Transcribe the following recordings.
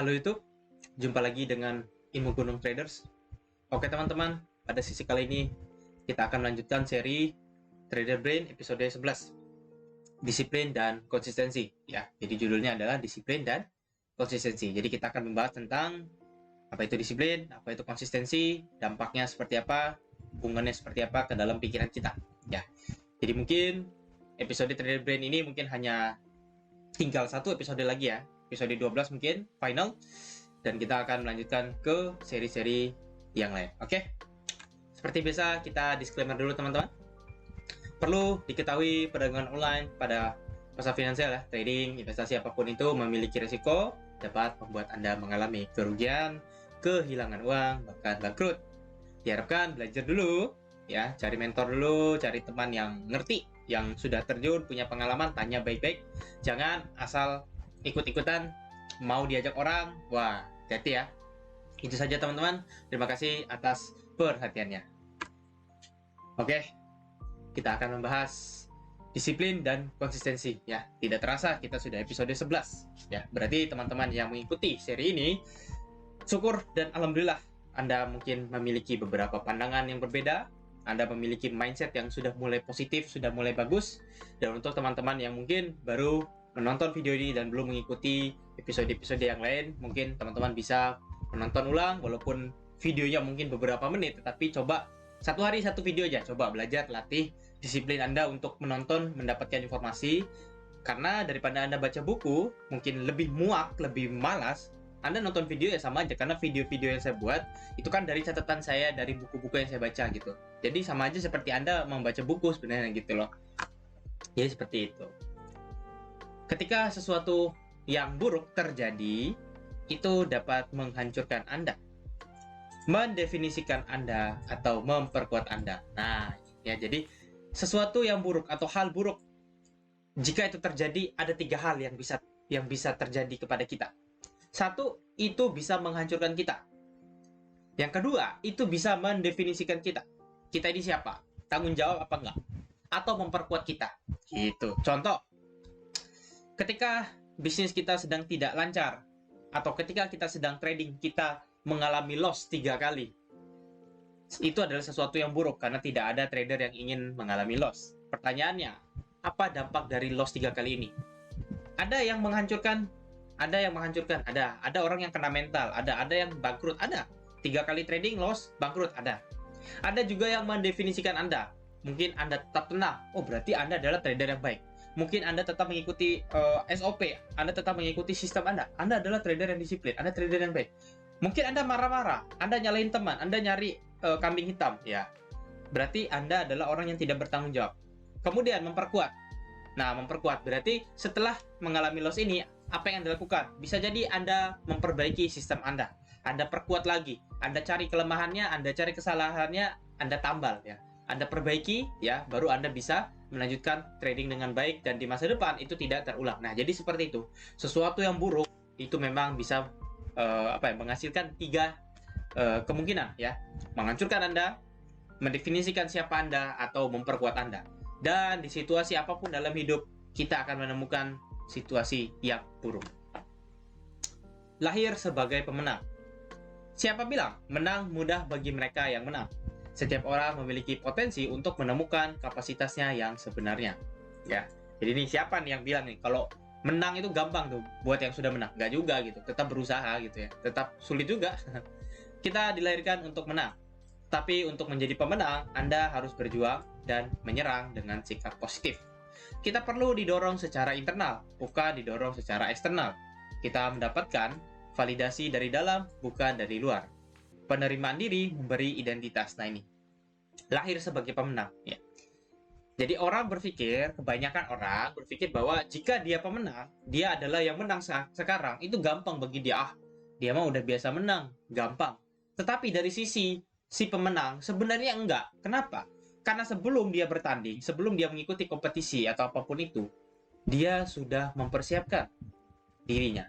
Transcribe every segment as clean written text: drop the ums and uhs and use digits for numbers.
Halo YouTube, jumpa lagi dengan Ilmu Gunung Traders. Oke teman-teman, pada sesi kali ini kita akan melanjutkan seri Trader Brain episode 11, Disiplin dan Konsistensi. Ya, jadi judulnya adalah Disiplin dan Konsistensi. Jadi kita akan membahas tentang apa itu disiplin, apa itu konsistensi, dampaknya seperti apa, hubungannya seperti apa ke dalam pikiran kita. Ya, jadi mungkin episode Trader Brain ini mungkin hanya tinggal satu episode lagi ya, episode 12 mungkin final, dan kita akan melanjutkan ke seri-seri yang lain. Oke, seperti biasa kita disclaimer dulu teman-teman. Perlu diketahui perdagangan online pada pasar finansial ya, trading, investasi apapun itu memiliki risiko, dapat membuat Anda mengalami kerugian, kehilangan uang, bahkan bangkrut. Diharapkan belajar dulu ya, cari mentor dulu, cari teman yang ngerti, yang sudah terjun, punya pengalaman, tanya baik-baik. Jangan asal ikut-ikutan, mau diajak orang, wah, hati-hati ya. Itu saja teman-teman, terima kasih atas perhatiannya. Oke, kita akan membahas disiplin dan konsistensi ya. Tidak terasa kita sudah episode 11 ya. Berarti teman-teman yang mengikuti seri ini, syukur dan alhamdulillah Anda mungkin memiliki beberapa pandangan yang berbeda, Anda memiliki mindset yang sudah mulai positif, sudah mulai bagus. Dan untuk teman-teman yang mungkin baru menonton video ini dan belum mengikuti episode-episode yang lain, mungkin teman-teman bisa menonton ulang, walaupun videonya mungkin beberapa menit, tetapi coba satu hari satu video aja, coba belajar, latih disiplin Anda untuk menonton, mendapatkan informasi. Karena daripada Anda baca buku, mungkin lebih muak, lebih malas, Anda nonton video ya sama aja, karena video-video yang saya buat itu kan dari catatan saya, dari buku-buku yang saya baca gitu. Jadi sama aja seperti Anda membaca buku sebenarnya gitu loh. Jadi seperti itu. Ketika sesuatu yang buruk terjadi, itu dapat menghancurkan Anda, mendefinisikan Anda, atau memperkuat Anda. Nah, ya jadi sesuatu yang buruk atau hal buruk, jika itu terjadi, ada 3 hal yang bisa terjadi kepada kita. Satu, itu bisa menghancurkan kita. Yang kedua, itu bisa mendefinisikan kita. Kita ini siapa? Tanggung jawab apa enggak? Atau memperkuat kita. Gitu. Contoh, ketika bisnis kita sedang tidak lancar, atau ketika kita sedang trading, kita mengalami loss 3 kali. Itu adalah sesuatu yang buruk, karena tidak ada trader yang ingin mengalami loss. Pertanyaannya, apa dampak dari loss 3 kali ini? Ada yang menghancurkan, ada orang yang kena mental, ada yang bangkrut, ada 3 kali trading loss, bangkrut, ada juga yang mendefinisikan Anda. Mungkin Anda tetap tenang, oh berarti Anda adalah trader yang baik. Mungkin Anda tetap mengikuti SOP, Anda tetap mengikuti sistem Anda adalah trader yang disiplin, Anda trader yang baik. Mungkin Anda marah-marah, Anda nyalain teman, Anda nyari kambing hitam, ya berarti Anda adalah orang yang tidak bertanggung jawab. Kemudian memperkuat. Nah, memperkuat berarti setelah mengalami loss ini, apa yang Anda lakukan? Bisa jadi Anda memperbaiki sistem Anda perkuat lagi, Anda cari kelemahannya, Anda cari kesalahannya, Anda tambal ya, Anda perbaiki ya, baru Anda bisa melanjutkan trading dengan baik dan di masa depan itu tidak terulang. Nah, jadi seperti itu. Sesuatu yang buruk itu memang bisa menghasilkan 3 kemungkinan ya, menghancurkan Anda, mendefinisikan siapa Anda, atau memperkuat Anda. Dan di situasi apapun dalam hidup, kita akan menemukan situasi yang buruk. Lahir sebagai pemenang. Siapa bilang menang mudah bagi mereka yang menang? Setiap orang memiliki potensi untuk menemukan kapasitasnya yang sebenarnya. Ya, jadi ini siapa nih yang bilang nih kalau menang itu gampang tuh buat yang sudah menang? Nggak juga gitu, tetap berusaha gitu ya, tetap sulit juga. Kita dilahirkan untuk menang. Tapi untuk menjadi pemenang, Anda harus berjuang dan menyerang dengan sikap positif. Kita perlu didorong secara internal, bukan didorong secara eksternal. Kita mendapatkan validasi dari dalam, bukan dari luar. Penerimaan diri memberi identitas. Nah ini, lahir sebagai pemenang. Ya. Jadi kebanyakan orang berpikir bahwa jika dia pemenang, dia adalah yang menang sekarang. Itu gampang bagi dia. Dia mah udah biasa menang, gampang. Tetapi dari sisi si pemenang sebenarnya enggak. Kenapa? Karena sebelum dia bertanding, sebelum dia mengikuti kompetisi atau apapun itu, dia sudah mempersiapkan dirinya.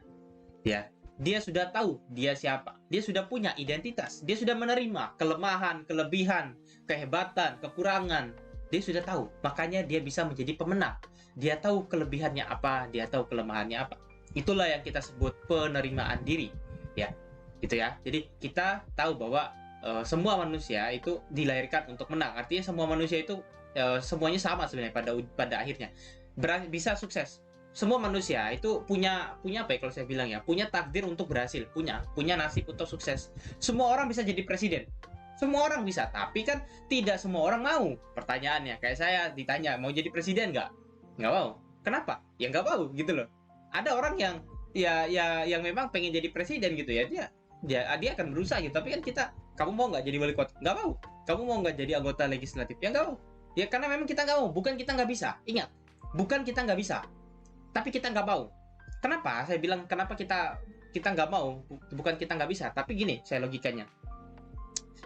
Ya, dia sudah tahu dia siapa. Dia sudah punya identitas. Dia sudah menerima kelemahan, kelebihan, kehebatan, kekurangan. Dia sudah tahu. Makanya dia bisa menjadi pemenang. Dia tahu kelebihannya apa, dia tahu kelemahannya apa. Itulah yang kita sebut penerimaan diri, ya, gitu ya. Jadi kita tahu bahwa semua manusia itu dilahirkan untuk menang. Artinya semua manusia itu semuanya sama sebenarnya pada akhirnya bisa sukses. Semua manusia itu punya apa ya kalau saya bilang ya, punya takdir untuk berhasil, punya nasib untuk sukses. Semua orang bisa jadi presiden. Semua orang bisa, tapi kan tidak semua orang mau. Pertanyaannya, kayak saya ditanya mau jadi presiden nggak mau. Kenapa? Ya nggak mau gitu loh. Ada orang yang yang memang pengen jadi presiden gitu ya, dia akan berusaha gitu. Tapi kan kamu mau nggak jadi wali kota? Nggak mau. Kamu mau nggak jadi anggota legislatif? Ya nggak mau. Ya karena memang kita nggak mau. Bukan kita nggak bisa. Ingat, bukan kita nggak bisa, tapi kita nggak mau. Kenapa? Saya bilang kenapa kita nggak mau? Bukan kita nggak bisa, tapi gini, saya logikanya.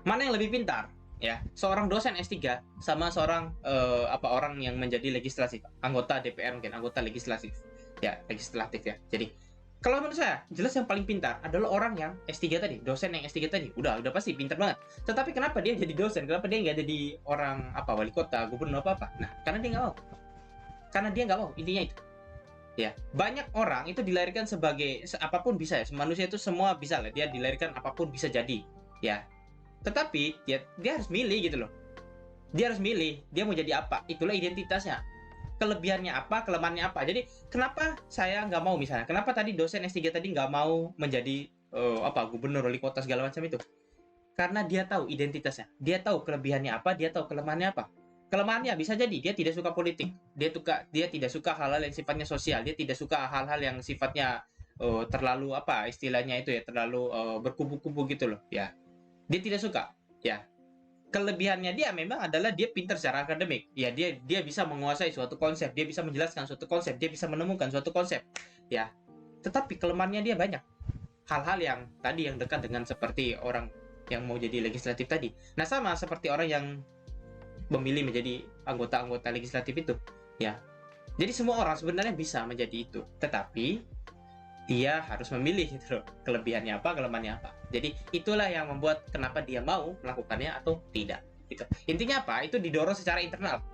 Mana yang lebih pintar? Ya, seorang dosen S3 sama seorang orang yang menjadi legislatif, anggota DPR mungkin, anggota legislatif. Ya, legislatif ya. Jadi, kalau menurut saya, jelas yang paling pintar adalah orang yang S3 tadi, dosen yang S3 tadi. Udah pasti pintar banget. Tetapi kenapa dia jadi dosen? Kenapa dia nggak jadi orang wali kota, gubernur apa? Nah, karena dia nggak mau. Karena dia nggak mau, intinya itu. Ya, banyak orang itu dilahirkan sebagai apapun bisa ya. Manusia itu semua bisa lah. Dia dilahirkan apapun bisa jadi. Ya, tetapi dia harus milih gitu loh. Dia harus milih dia mau jadi apa. Itulah identitasnya. Kelebihannya apa, kelemahannya apa. Jadi kenapa saya nggak mau misalnya? Kenapa tadi dosen S3 tadi nggak mau menjadi gubernur, wali kota segala macam itu? Karena dia tahu identitasnya. Dia tahu kelebihannya apa, dia tahu kelemahannya apa. Kelemahannya bisa jadi dia tidak suka politik. Dia tidak suka hal-hal yang sifatnya sosial. Dia tidak suka hal-hal yang sifatnya terlalu istilahnya itu ya, terlalu berkubu-kubu gitu loh. Ya, dia tidak suka. Ya, kelebihannya dia memang adalah dia pintar secara akademik. Ya, dia bisa menguasai suatu konsep, dia bisa menjelaskan suatu konsep, dia bisa menemukan suatu konsep. Ya, tetapi kelemahannya dia banyak. Hal-hal yang tadi yang dekat dengan seperti orang yang mau jadi legislatif tadi. Nah, sama seperti orang yang memilih menjadi anggota legislatif itu. Ya, jadi semua orang sebenarnya bisa menjadi itu, tetapi dia harus memilih gitu loh, kelebihannya apa, kelemahannya apa. Jadi itulah yang membuat kenapa dia mau melakukannya atau tidak. Gitu. Intinya apa? Itu didorong secara internal,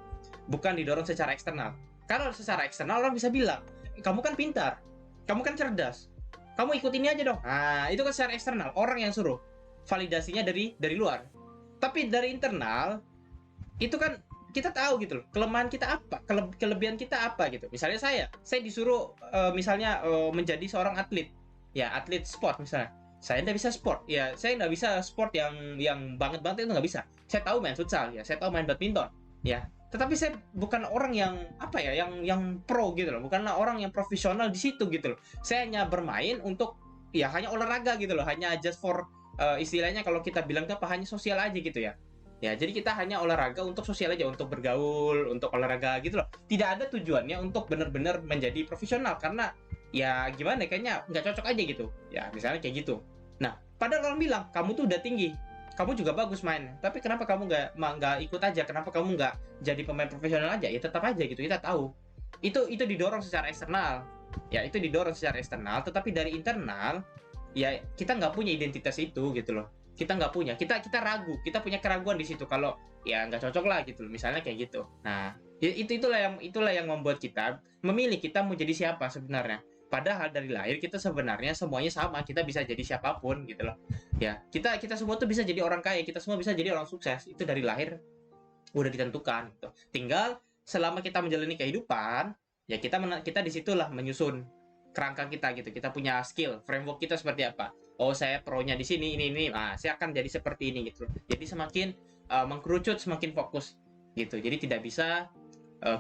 bukan didorong secara eksternal. Kalau secara eksternal orang bisa bilang, kamu kan pintar, kamu kan cerdas, kamu ikut ini aja dong. Nah, itu kan secara eksternal, orang yang suruh. Validasinya dari luar. Tapi dari internal, itu kan kita tahu gitu loh, kelemahan kita apa, kelebihan kita apa gitu. Misalnya saya disuruh misalnya menjadi seorang atlet, ya atlet sport misalnya. Saya nggak bisa sport, ya saya nggak bisa sport yang banget itu nggak bisa. Saya tahu main futsal, ya saya tahu main badminton, ya. Tetapi saya bukan orang yang yang pro gitu loh, bukanlah orang yang profesional di situ gitu loh. Saya hanya bermain untuk ya hanya olahraga gitu loh, hanya just for istilahnya kalau kita bilang hanya sosial aja gitu ya. Ya, jadi kita hanya olahraga untuk sosial aja, untuk bergaul, untuk olahraga gitu loh. Tidak ada tujuannya untuk benar-benar menjadi profesional karena ya gimana kayaknya nggak cocok aja gitu. Ya, misalnya kayak gitu. Nah, padahal orang bilang kamu tuh udah tinggi, kamu juga bagus main. Tapi kenapa kamu nggak ikut aja? Kenapa kamu nggak jadi pemain profesional aja? Ya tetap aja gitu. Kita tahu. Itu didorong secara eksternal. Ya, itu didorong secara eksternal. Tetapi dari internal, ya kita nggak punya identitas itu gitu loh. Kita nggak punya, kita ragu, kita punya keraguan di situ kalau ya nggak cocok lah gitu, misalnya kayak gitu. Nah, itulah yang membuat kita memilih kita mau jadi siapa sebenarnya. Padahal dari lahir kita sebenarnya semuanya sama, kita bisa jadi siapapun gitu loh. Ya, kita semua tuh bisa jadi orang kaya, kita semua bisa jadi orang sukses. Itu dari lahir udah ditentukan gitu. Tinggal selama kita menjalani kehidupan, ya kita disitulah menyusun kerangka kita gitu. Kita punya skill, framework kita seperti apa. Oh, saya pro-nya di sini, ini. Nah, saya akan jadi seperti ini gitu. Jadi semakin mengkerucut, semakin fokus gitu. Jadi tidak bisa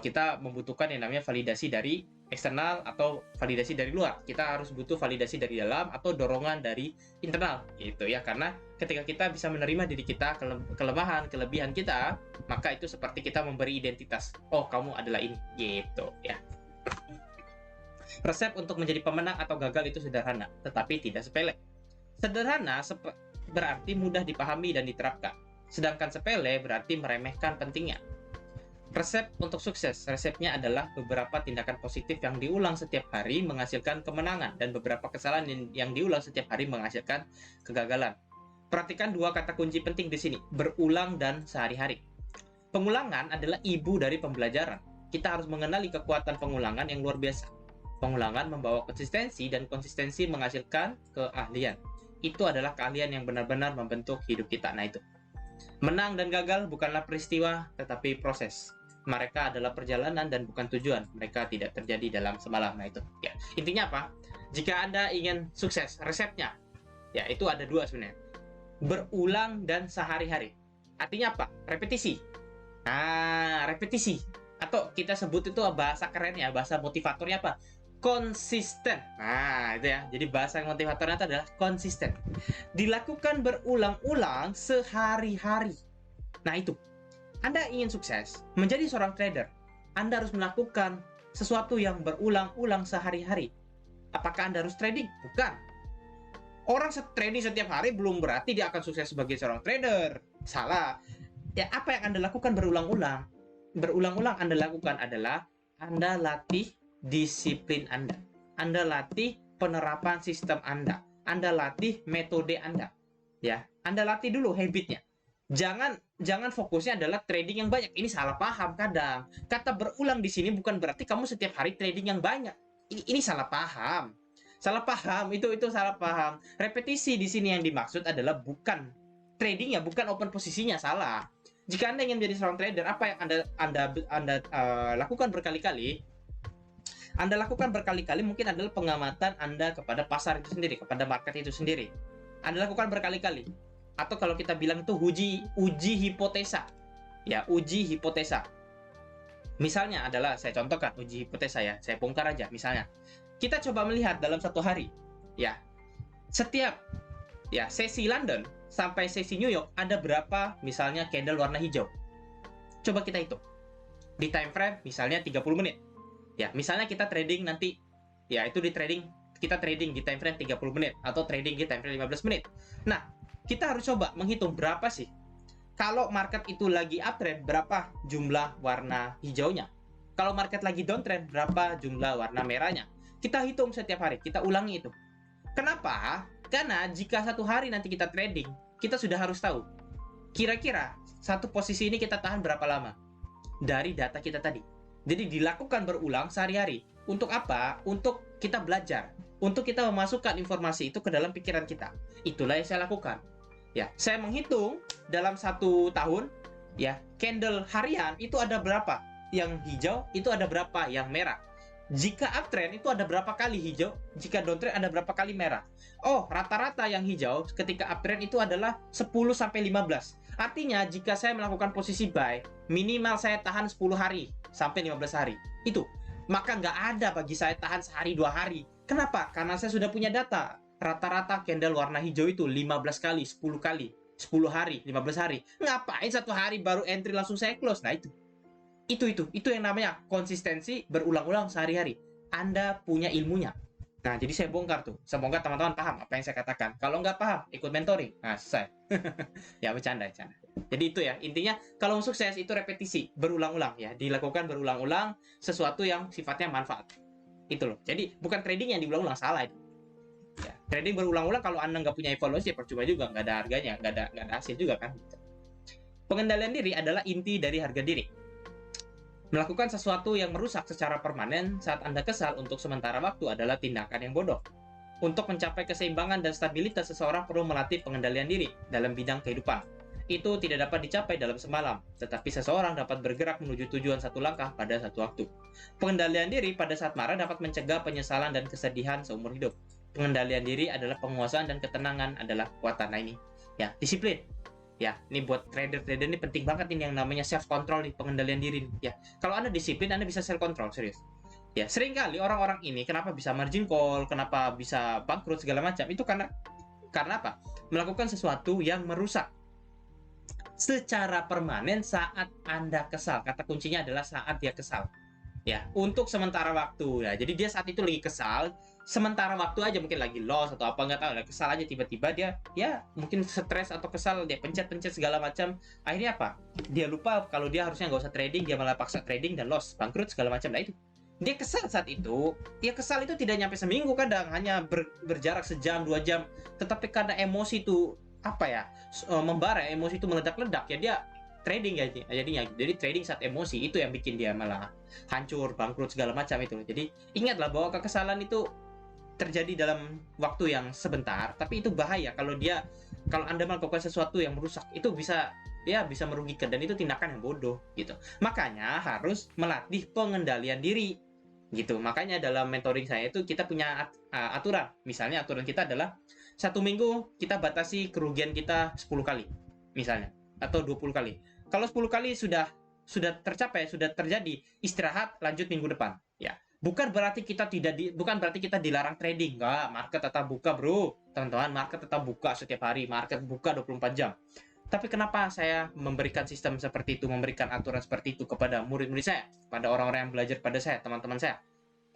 kita membutuhkan yang namanya validasi dari eksternal atau validasi dari luar. Kita harus butuh validasi dari dalam atau dorongan dari internal gitu ya. Karena ketika kita bisa menerima diri kita, kelemahan, kelebihan kita, maka itu seperti kita memberi identitas. Oh, kamu adalah ini gitu ya. Resep untuk menjadi pemenang atau gagal itu sederhana, tetapi tidak sepele. Sederhana berarti mudah dipahami dan diterapkan, sedangkan sepele berarti meremehkan pentingnya. Resep untuk sukses, resepnya adalah beberapa tindakan positif yang diulang setiap hari menghasilkan kemenangan dan beberapa kesalahan yang diulang setiap hari menghasilkan kegagalan. Perhatikan dua kata kunci penting di sini, berulang dan sehari-hari. Pengulangan adalah ibu dari pembelajaran. Kita harus mengenali kekuatan pengulangan yang luar biasa. Pengulangan membawa konsistensi dan konsistensi menghasilkan keahlian. Itu adalah keahlian yang benar-benar membentuk hidup kita. Nah itu. Menang dan gagal bukanlah peristiwa, tetapi proses. Mereka adalah perjalanan dan bukan tujuan. Mereka tidak terjadi dalam semalam. Nah itu. Ya. Intinya apa? Jika Anda ingin sukses, resepnya, ya itu ada dua sebenarnya. Berulang dan sehari-hari. Artinya apa? Repetisi. Nah, repetisi. Atau kita sebut itu bahasa kerennya, bahasa motivatornya apa? Konsisten. Nah, itu ya. Jadi bahasa motivatornya itu adalah konsisten. Dilakukan berulang-ulang sehari-hari. Nah, itu. Anda ingin sukses, menjadi seorang trader, Anda harus melakukan sesuatu yang berulang-ulang sehari-hari. Apakah Anda harus trading? Bukan. Orang trading setiap hari belum berarti dia akan sukses sebagai seorang trader. Salah. Ya, apa yang Anda lakukan berulang-ulang? Berulang-ulang Anda lakukan adalah Anda latih disiplin Anda. Anda latih penerapan sistem Anda. Anda latih metode Anda. Ya, Anda latih dulu habitnya. Jangan fokusnya adalah trading yang banyak. Ini salah paham kadang. Kata berulang di sini bukan berarti kamu setiap hari trading yang banyak. Ini salah paham. Salah paham, itu salah paham. Repetisi di sini yang dimaksud adalah bukan trading ya, bukan open posisinya, salah. Jika Anda ingin menjadi seorang trader, apa yang Anda lakukan berkali-kali? Anda lakukan berkali-kali mungkin adalah pengamatan Anda kepada pasar itu sendiri, kepada market itu sendiri. Anda lakukan berkali-kali. Atau kalau kita bilang itu uji hipotesa. Ya, uji hipotesa. Misalnya adalah, saya contohkan uji hipotesa ya, saya bongkar aja misalnya. Kita coba melihat dalam satu hari, ya, setiap ya sesi London sampai sesi New York ada berapa misalnya candle warna hijau. Coba kita hitung. Di time frame misalnya 30 menit. Ya, misalnya kita trading nanti, ya itu kita trading di time frame 30 menit atau trading di time frame 15 menit. Nah, kita harus coba menghitung berapa sih kalau market itu lagi uptrend, berapa jumlah warna hijaunya. Kalau market lagi downtrend, berapa jumlah warna merahnya. Kita hitung setiap hari, kita ulangi itu. Kenapa? Karena jika satu hari nanti kita trading, kita sudah harus tahu kira-kira satu posisi ini kita tahan berapa lama dari data kita tadi. Jadi dilakukan berulang sehari-hari. Untuk apa? Untuk kita belajar, untuk kita memasukkan informasi itu ke dalam pikiran kita. Itulah yang saya lakukan. Ya, saya menghitung dalam satu tahun, ya, candle harian itu ada berapa yang hijau, itu ada berapa yang merah. Jika uptrend itu ada berapa kali hijau, jika downtrend ada berapa kali merah. Oh, rata-rata yang hijau ketika uptrend itu adalah 10-15. Artinya jika saya melakukan posisi buy, minimal saya tahan 10 hari sampai 15 hari. Itu. Maka nggak ada bagi saya tahan sehari 2 hari. Kenapa? Karena saya sudah punya data. Rata-rata candle warna hijau itu 15 kali, 10 kali, 10 hari, 15 hari. Ngapain satu hari baru entry langsung saya close? Nah itu yang namanya konsistensi berulang-ulang sehari-hari. Anda punya ilmunya. Nah, jadi saya bongkar tuh. Semoga teman-teman paham apa yang saya katakan. Kalau nggak paham, ikut mentoring. Nah, selesai. Ya, bercanda. Jadi itu ya, intinya kalau sukses itu repetisi, berulang-ulang ya. Dilakukan berulang-ulang sesuatu yang sifatnya manfaat. Itu loh. Jadi bukan trading yang diulang-ulang, salah itu. Ya, trading berulang-ulang kalau Anda nggak punya evaluasi, ya percuma juga, nggak ada harganya, nggak ada hasil juga kan. Pengendalian diri adalah inti dari harga diri. Melakukan sesuatu yang merusak secara permanen saat Anda kesal untuk sementara waktu adalah tindakan yang bodoh. Untuk mencapai keseimbangan dan stabilitas, seseorang perlu melatih pengendalian diri dalam bidang kehidupan. Itu tidak dapat dicapai dalam semalam, tetapi seseorang dapat bergerak menuju tujuan satu langkah pada satu waktu. Pengendalian diri pada saat marah dapat mencegah penyesalan dan kesedihan seumur hidup. Pengendalian diri adalah penguasaan dan ketenangan adalah kekuatan. Nah ini, ya, disiplin. Ya, ini buat trader-trader ini penting banget ini yang namanya self control nih, pengendalian diri nih. Ya, kalau Anda disiplin, Anda bisa self control, serius. Ya, seringkali orang-orang ini kenapa bisa margin call, kenapa bisa bangkrut segala macam, itu karena apa? Melakukan sesuatu yang merusak secara permanen saat Anda kesal. Kata kuncinya adalah saat dia kesal. Ya, untuk sementara waktu ya. Jadi dia saat itu lagi kesal, sementara waktu aja, mungkin lagi loss atau apa, nggak tahu, kesal aja, tiba-tiba dia ya mungkin stres atau kesal, dia pencet-pencet segala macam. Akhirnya apa? Dia lupa kalau dia harusnya nggak usah trading, dia malah paksa trading dan loss, bangkrut segala macam. Nah itu, dia kesal saat itu. Ya kesal itu tidak nyampe seminggu, kadang hanya berjarak sejam 2 jam, tetapi karena emosi itu apa ya, membara, emosi itu meledak-ledak ya, dia trading ya jadinya. Jadi trading saat emosi itu yang bikin dia malah hancur, bangkrut segala macam itu. Jadi ingatlah bahwa kekesalan itu terjadi dalam waktu yang sebentar, tapi itu bahaya kalau Anda melakukan sesuatu yang merusak, itu bisa merugikan dan itu tindakan yang bodoh gitu. Makanya harus melatih pengendalian diri gitu. Makanya dalam mentoring saya itu kita punya aturan. Misalnya aturan kita adalah 1 minggu kita batasi kerugian kita 10 kali misalnya, atau 20 kali. Kalau 10 kali sudah tercapai, sudah terjadi, istirahat, lanjut minggu depan ya. Bukan berarti kita dilarang trading. Enggak, market tetap buka, bro. Teman-teman, market tetap buka setiap hari, market buka 24 jam. Tapi kenapa saya memberikan sistem seperti itu, memberikan aturan seperti itu kepada murid-murid saya, pada orang-orang yang belajar pada saya, teman-teman saya?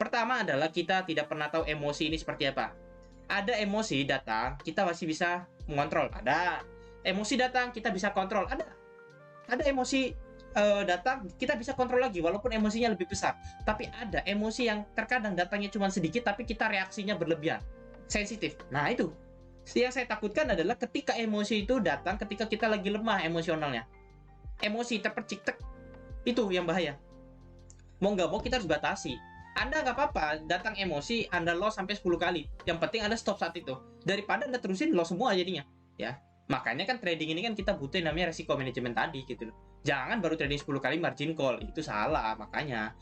Pertama adalah kita tidak pernah tahu emosi ini seperti apa. Ada emosi datang, kita masih bisa mengontrol. Ada emosi datang, kita bisa kontrol. Ada emosi datang, kita bisa kontrol lagi walaupun emosinya lebih besar. Tapi ada emosi yang terkadang datangnya cuma sedikit, tapi kita reaksinya berlebihan, sensitif. Nah itu yang saya takutkan adalah ketika emosi itu datang ketika kita lagi lemah emosionalnya, emosi terpercik, itu yang bahaya. Mau nggak mau kita harus batasi. Anda nggak apa-apa datang emosi, Anda loss sampai 10 kali. Yang penting Anda stop saat itu. Daripada Anda terusin loss semua jadinya. Ya. Makanya kan trading ini kan kita butuh yang namanya resiko manajemen tadi gitu loh. Jangan baru trading 10 kali margin call, itu salah. Makanya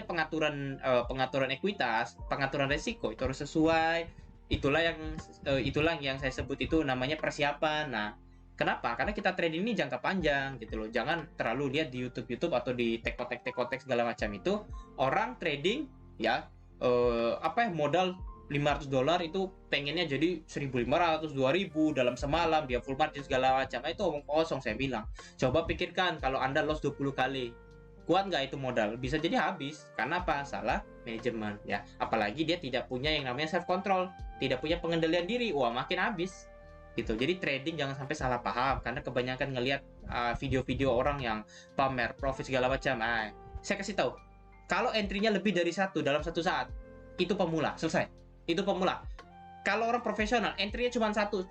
pengaturan ekuitas, pengaturan resiko itu harus sesuai. Itulah yang saya sebut itu namanya persiapan. Nah, kenapa? Karena kita trading ini jangka panjang gitu loh. Jangan terlalu lihat di YouTube atau di tekotek segala macam itu. Orang trading ya modal $500 itu pengennya jadi 1.500, 2.000 dalam semalam, dia full margin segala macam. Itu omong kosong saya bilang. Coba pikirkan kalau Anda loss 20 kali. Kuat nggak itu modal? Bisa jadi habis. Karena apa? Salah manajemen ya. Apalagi dia tidak punya yang namanya self control, tidak punya pengendalian diri. Wah, makin habis. Gitu. Jadi trading jangan sampai salah paham karena kebanyakan ngelihat video-video orang yang pamer profit segala macam. Saya kasih tahu. Kalau entry-nya lebih dari 1 dalam 1 saat, itu pemula, selesai. Itu pemula. Kalau orang profesional, entry-nya cuma 1,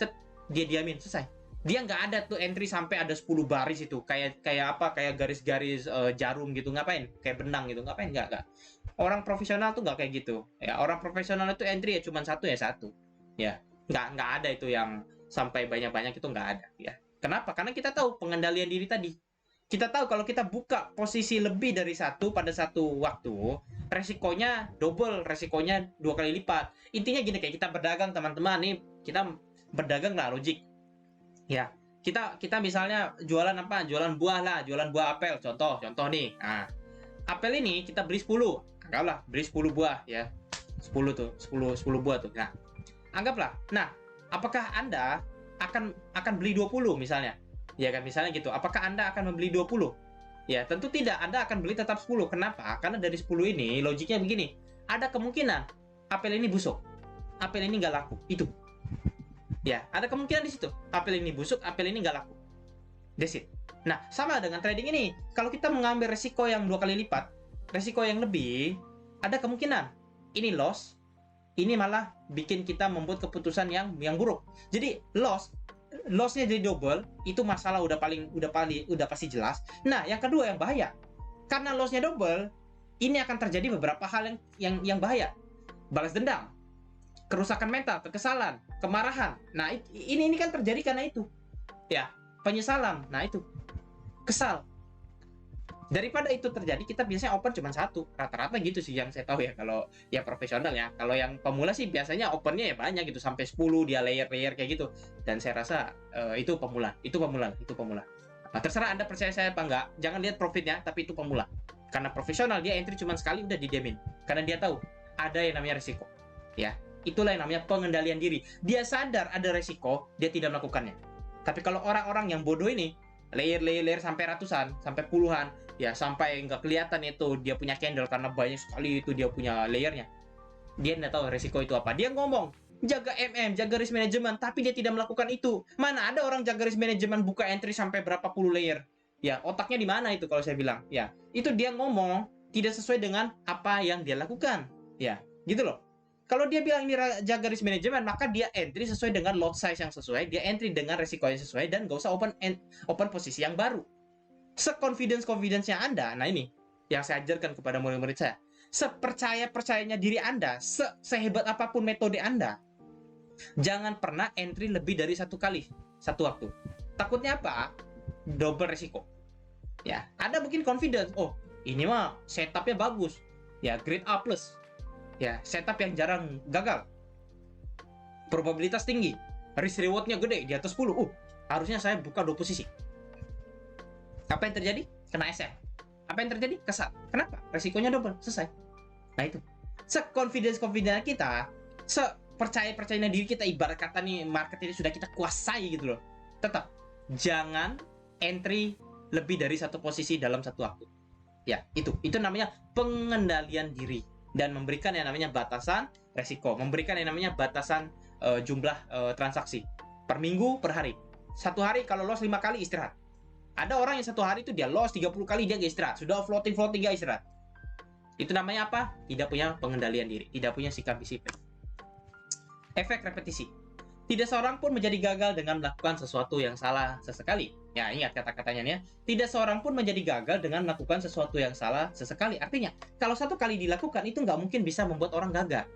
dia diamin, selesai. Dia nggak ada tuh entry sampai ada 10 baris itu, kayak garis-garis jarum gitu, ngapain? Kayak benang gitu, ngapain? Nggak. Orang profesional tuh nggak kayak gitu. Ya, orang profesional itu entry ya cuma 1 ya 1. Ya, nggak ada itu yang sampai banyak-banyak, itu nggak ada. Ya, kenapa? Karena kita tahu pengendalian diri tadi. Kita tahu kalau kita buka posisi lebih dari 1 pada satu waktu, resikonya double, resikonya 2 kali lipat. Intinya gini, kayak kita berdagang teman-teman nih, kita berdagang lah logik. Ya, kita misalnya jualan apa? Jualan buah lah, jualan buah apel. Contoh nih. Nah, apel ini kita beli 10. Anggaplah beli 10 buah ya. 10 buah tuh. Nah, anggaplah. Nah, apakah Anda akan beli 20 misalnya? Ya kan, misalnya gitu. Apakah Anda akan membeli 20? Ya, tentu tidak. Anda akan beli tetap 10. Kenapa? Karena dari 10 ini logiknya begini. Ada kemungkinan apel ini busuk. Apel ini nggak laku. Itu. Ya, ada kemungkinan di situ. Apel ini busuk, apel ini nggak laku. That's it. Nah, sama dengan trading ini. Kalau kita mengambil resiko yang 2 kali lipat, resiko yang lebih, ada kemungkinan ini loss, ini malah bikin kita membuat keputusan yang buruk. Jadi lossnya jadi double, itu masalah udah pasti jelas. Nah, yang kedua yang bahaya, karena lossnya double, ini akan terjadi beberapa hal yang bahaya. Balas dendam, kerusakan mental, kekesalan, kemarahan. Nah, ini kan terjadi karena itu. Ya, penyesalan. Nah, itu. Kesal. Daripada itu terjadi, kita biasanya open cuma 1. Rata-rata gitu sih yang saya tahu ya, kalau ya profesional ya. Kalau yang pemula sih biasanya opennya ya banyak gitu, sampai 10 dia layer kayak gitu. Dan saya rasa itu pemula. Nah, terserah Anda percaya saya apa enggak. Jangan lihat profitnya, tapi itu pemula. Karena profesional dia entry cuma sekali udah didiamin. Karena dia tahu ada yang namanya risiko. Ya. Itulah yang namanya pengendalian diri. Dia sadar ada resiko, dia tidak melakukannya. Tapi kalau orang-orang yang bodoh ini, layer sampai ratusan, sampai puluhan, ya sampai nggak kelihatan itu dia punya candle karena banyak sekali itu dia punya layernya. Dia nggak tahu resiko itu apa. Dia ngomong, jaga jaga risk management, tapi dia tidak melakukan itu. Mana ada orang jaga risk management buka entry sampai berapa puluh layer? Ya, otaknya di mana itu kalau saya bilang? Ya, itu dia ngomong tidak sesuai dengan apa yang dia lakukan. Ya, gitu loh. Kalau dia bilang ini jaga risk management, maka dia entry sesuai dengan lot size yang sesuai, dia entry dengan resiko yang sesuai, dan gak usah open posisi yang baru. Seconfidence-nya Anda, nah ini yang saya ajarkan kepada murid-murid saya. Sepercaya-percayanya diri Anda, sehebat apapun metode Anda, jangan pernah entry lebih dari 1 kali, satu waktu. Takutnya apa? Double resiko. Ya, Anda mungkin confidence, oh ini mah setupnya bagus, ya grade A+, ya setup yang jarang gagal, probabilitas tinggi, risk rewardnya gede di atas 10, harusnya saya buka 2 posisi. Apa yang terjadi? Kena SM. Apa yang terjadi? Kesal. Kenapa? Resikonya double. Selesai. Nah itu. Seconfidence kita, sepercaya-percayanya diri kita, ibarat kata nih market ini sudah kita kuasai gitu loh. Tetap jangan entry lebih dari 1 posisi dalam 1 waktu. Ya, itu namanya pengendalian diri dan memberikan yang namanya batasan resiko, memberikan yang namanya batasan jumlah transaksi per minggu, per hari. 1 hari kalau loss 5 kali istirahat. Ada orang yang 1 hari itu dia loss 30 kali dia gak istirahat. Sudah floating gak istirahat. Itu namanya apa? Tidak punya pengendalian diri, tidak punya sikap disiplin. Efek repetisi. Tidak seorang pun menjadi gagal dengan melakukan sesuatu yang salah sesekali. Ya, ingat kata-katanya nih ya. Tidak seorang pun menjadi gagal dengan melakukan sesuatu yang salah sesekali. Artinya, kalau 1 kali dilakukan itu nggak mungkin bisa membuat orang gagal.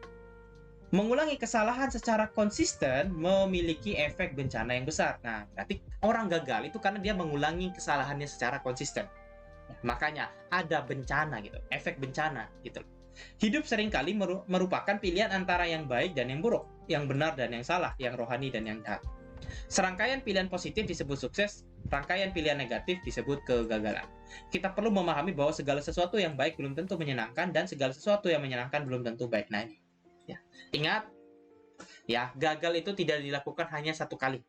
Mengulangi kesalahan secara konsisten memiliki efek bencana yang besar. Nah, berarti orang gagal itu karena dia mengulangi kesalahannya secara konsisten. Makanya ada bencana gitu, efek bencana gitu. Hidup seringkali merupakan pilihan antara yang baik dan yang buruk, yang benar dan yang salah, yang rohani dan yang jahat. Serangkaian pilihan positif disebut sukses, rangkaian pilihan negatif disebut kegagalan. Kita perlu memahami bahwa segala sesuatu yang baik belum tentu menyenangkan dan segala sesuatu yang menyenangkan belum tentu baik. Nah, ini. Ya. Ingat, ya, gagal itu tidak dilakukan hanya 1 kali.